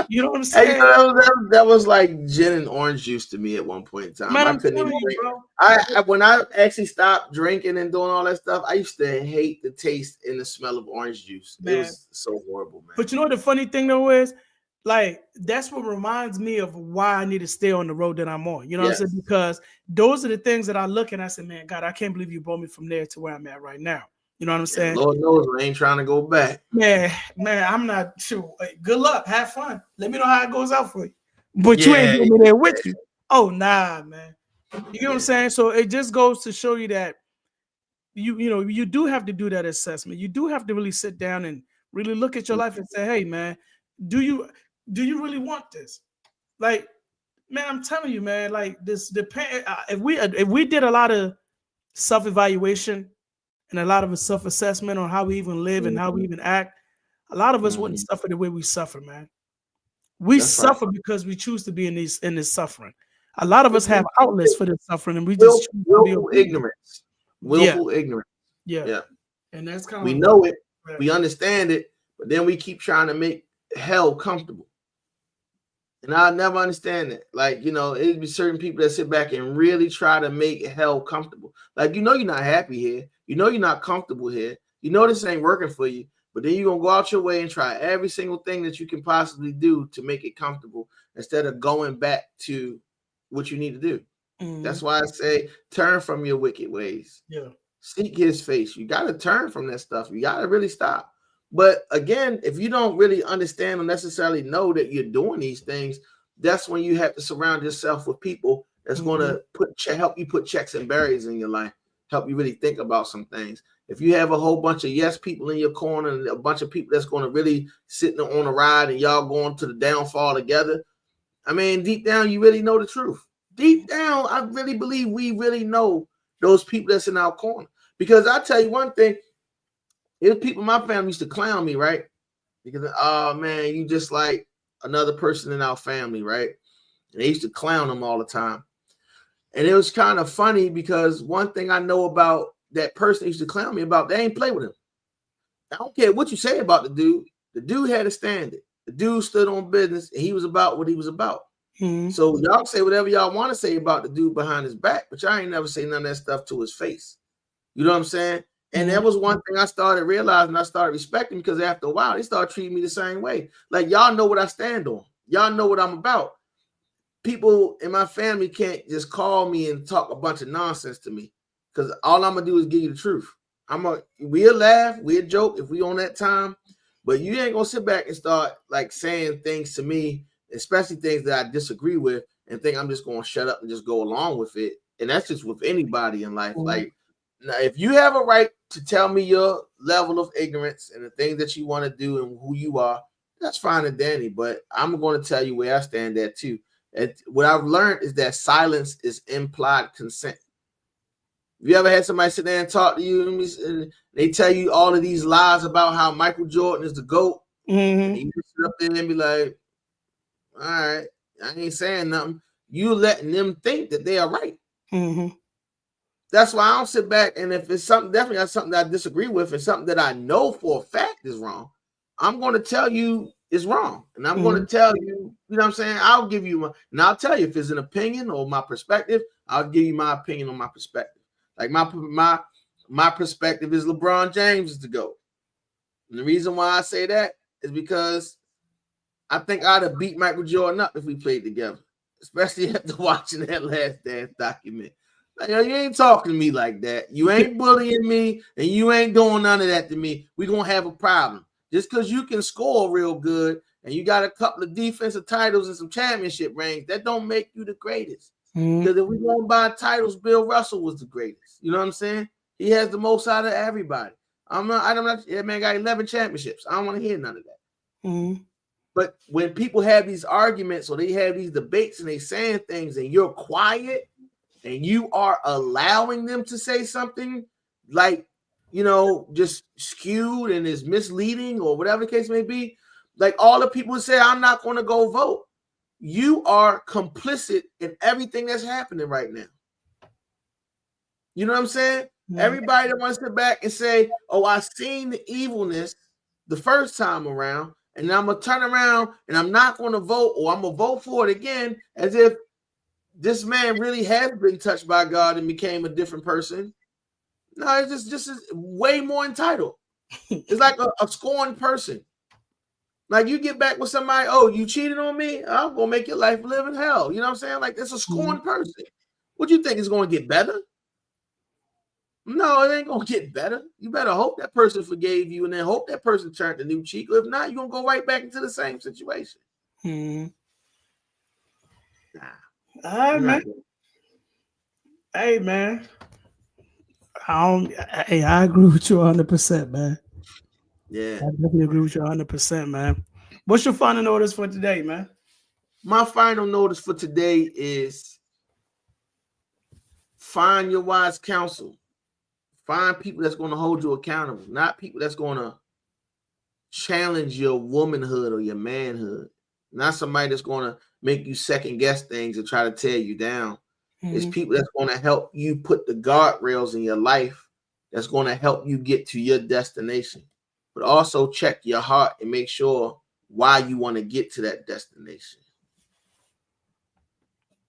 You know what I'm Hey, you saying? know, that was like gin and orange juice to me at one point in time. Man, I I'm couldn't telling even you, drink. bro. I when I actually stopped drinking and doing all that stuff, I used to hate the taste and the smell of orange juice. It Man. was so horrible, man. But you know what the funny thing though is, like that's what reminds me of why I need to stay on the road that I'm on. You know what I'm saying? Yes. Because those are the things that I look and I say, "Man, God, I can't believe you brought me from there to where I'm at right now." You know what I'm And saying? Lord knows I ain't trying to go back. Man, I'm not sure. Hey, good luck, have fun. Let me know how it goes out for you. But you ain't Yeah. getting me there with you. Oh nah, man. You get what I'm Yeah. saying? So it just goes to show you that you know you do have to do that assessment. You do have to really sit down and really look at your life and say, "Hey, man, do you really want this?" Like, man, I'm telling you, man. Like this depend. If we did a lot of self evaluation and a lot of self assessment on how we even live and how we even act, a lot of us wouldn't Mhm. suffer the way we suffer, man. We That's right. suffer because we choose to be in this suffering. A lot of us have outlets for this suffering, and we just Will, choose to be willful obedient. ignorance. Yeah, Willful ignorance. yeah, Yeah. and that's kind We of know it, right. we understand it, but then we keep trying to make hell comfortable. And I never understand that. Like, it'd be certain people that sit back and really try to make hell comfortable. Like, you're not happy here. You're not comfortable here. This ain't working for you. But then you're going to go out your way and try every single thing that you can possibly do to make it comfortable instead of going back to what you need to do. That's why I say turn from your wicked ways. Yeah. Seek his face. You got to turn from that stuff. You got to really stop. But again, if you don't really understand or necessarily know that you're doing these things, that's when you have to surround yourself with people that's going to help you put checks and barriers in your life, help you really think about some things. If you have a whole bunch of yes people in your corner and a bunch of people that's going to really sit on a ride and y'all going to the downfall together, I mean, deep down, you really know the truth. Deep down, I really believe we really know those people that's in our corner. Because I tell you one thing, there's people in my family used to clown me, right? Because, oh man, you just like another person in our family, right? And they used to clown them all the time. And it was kind of funny because one thing I know about that person used to clown me about, they ain't play with him. I don't care what you say about the dude. The dude had a standard. The dude stood on business, and he was about what he was about. Mm-hmm. So y'all say whatever y'all want to say about the dude behind his back, but y'all ain't never say none of that stuff to his face. You know what I'm saying? And that was one thing I started realizing. I started respecting, because after a while, they started treating me the same way. Like, y'all know what I stand on. Y'all know what I'm about. People in my family can't just call me and talk a bunch of nonsense to me, because all I'm gonna do is give you the truth. We'll laugh, we'll joke if we on that time, but you ain't gonna sit back and start like saying things to me, especially things that I disagree with, and think I'm just gonna shut up and just go along with it. And that's just with anybody in life. Like, now, if you have a right to tell me your level of ignorance and the things that you want to do and who you are, that's fine and dandy. But I'm going to tell you where I stand at too. What I've learned is that silence is implied consent. You ever had somebody sit there and talk to you and they tell you all of these lies about how Michael Jordan is the GOAT? And you just sit up there and be like, all right, I ain't saying nothing. You letting them think that they are right. That's why I don't sit back, and if it's something, definitely that's something that I disagree with, and something that I know for a fact is wrong, I'm going to tell you it's wrong. And I'm going to tell you, you know what I'm saying? I'll give you and I'll tell you if it's an opinion or my perspective, I'll give you my opinion on my perspective. Like my perspective is LeBron James is the GOAT. And the reason why I say that is because I think I'd have beat Michael Jordan up if we played together, especially after watching that Last Dance document. Like, you ain't talking to me like that. You ain't bullying me, and you ain't doing none of that to me. We're going to have a problem. Just because you can score real good and you got a couple of defensive titles and some championship rings, that don't make you the greatest. Because if we going by titles, Bill Russell was the greatest. You know what I'm saying? He has the most out of everybody. That man got 11 championships. I don't want to hear none of that. But when people have these arguments or they have these debates and they saying things and you're quiet, and you are allowing them to say something like, you know, just skewed and is misleading or whatever the case may be, like all the people who say, I'm not going to go vote. You are complicit in everything that's happening right now. You know what I'm saying? Everybody that wants to sit back and say, oh, I seen the evilness the first time around, and I'm going to turn around and I'm not going to vote, or I'm going to vote for it again, as if this man really has been touched by God and became a different person. No, it's just way more entitled. It's like a scorned person. Like, you get back with somebody, oh, you cheated on me? I'm going to make your life live in hell. You know what I'm saying? Like, it's a scorned person. What do you think is going to get better? No, it ain't going to get better. You better hope that person forgave you and then hope that person turned a new cheek. Or if not, you're going to go right back into the same situation. Nah. All right, man. Hey, man. I agree with you 100%, man. Yeah. I definitely agree with you 100%, man. What's your final notice for today, man? My final notice for today is find your wise counsel. Find people that's going to hold you accountable, not people that's going to challenge your womanhood or your manhood. Not somebody that's going to make you second guess things and try to tear you down. It's people that's going to help you put the guardrails in your life that's going to help you get to your destination. But also check your heart and make sure why you want to get to that destination.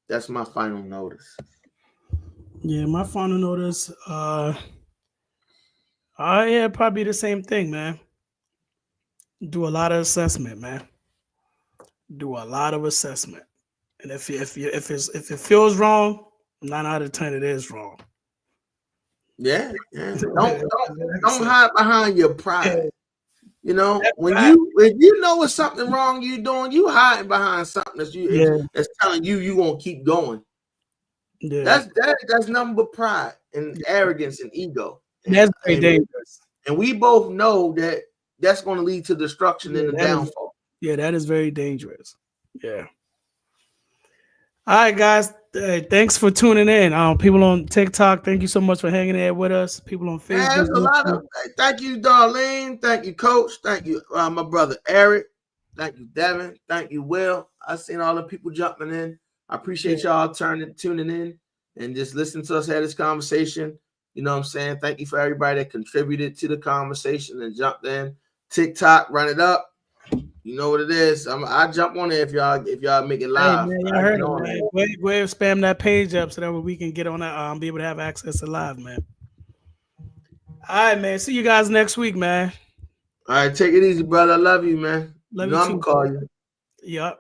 That's my final notice. Yeah, my final notice, yeah, probably the same thing, man. Do a lot of assessment, man. Do a lot of assessment. And if it feels wrong, 9 out of 10 it is wrong. Yeah. Don't hide behind your pride. You know, when you know it's something wrong you're doing, you hiding behind something that's telling you gonna keep going. Yeah. That's nothing but pride and arrogance and ego. That's very dangerous. And we both know that that's going to lead to destruction and the downfall. That is very dangerous. Yeah. All right, guys. Thanks for tuning in. People on TikTok, thank you so much for hanging there with us. People on Facebook. Thank you, Darlene. Thank you, Coach. Thank you, my brother Eric. Thank you, Devin. Thank you, Will. I seen all the people jumping in. I appreciate y'all tuning in. and just listen to us have this conversation. You know what I'm saying? Thank you for everybody that contributed to the conversation and jumped in. TikTok, run it up. You know what it is. I jump on there if y'all make it live. Hey, man, y'all heard it, man. Go ahead, spam that page up so that we can get on that, be able to have access to live, man. All right, man. See you guys next week, man. All right, take it easy, brother. I love you, man. Love you know you I'm too, gonna call you. Yep.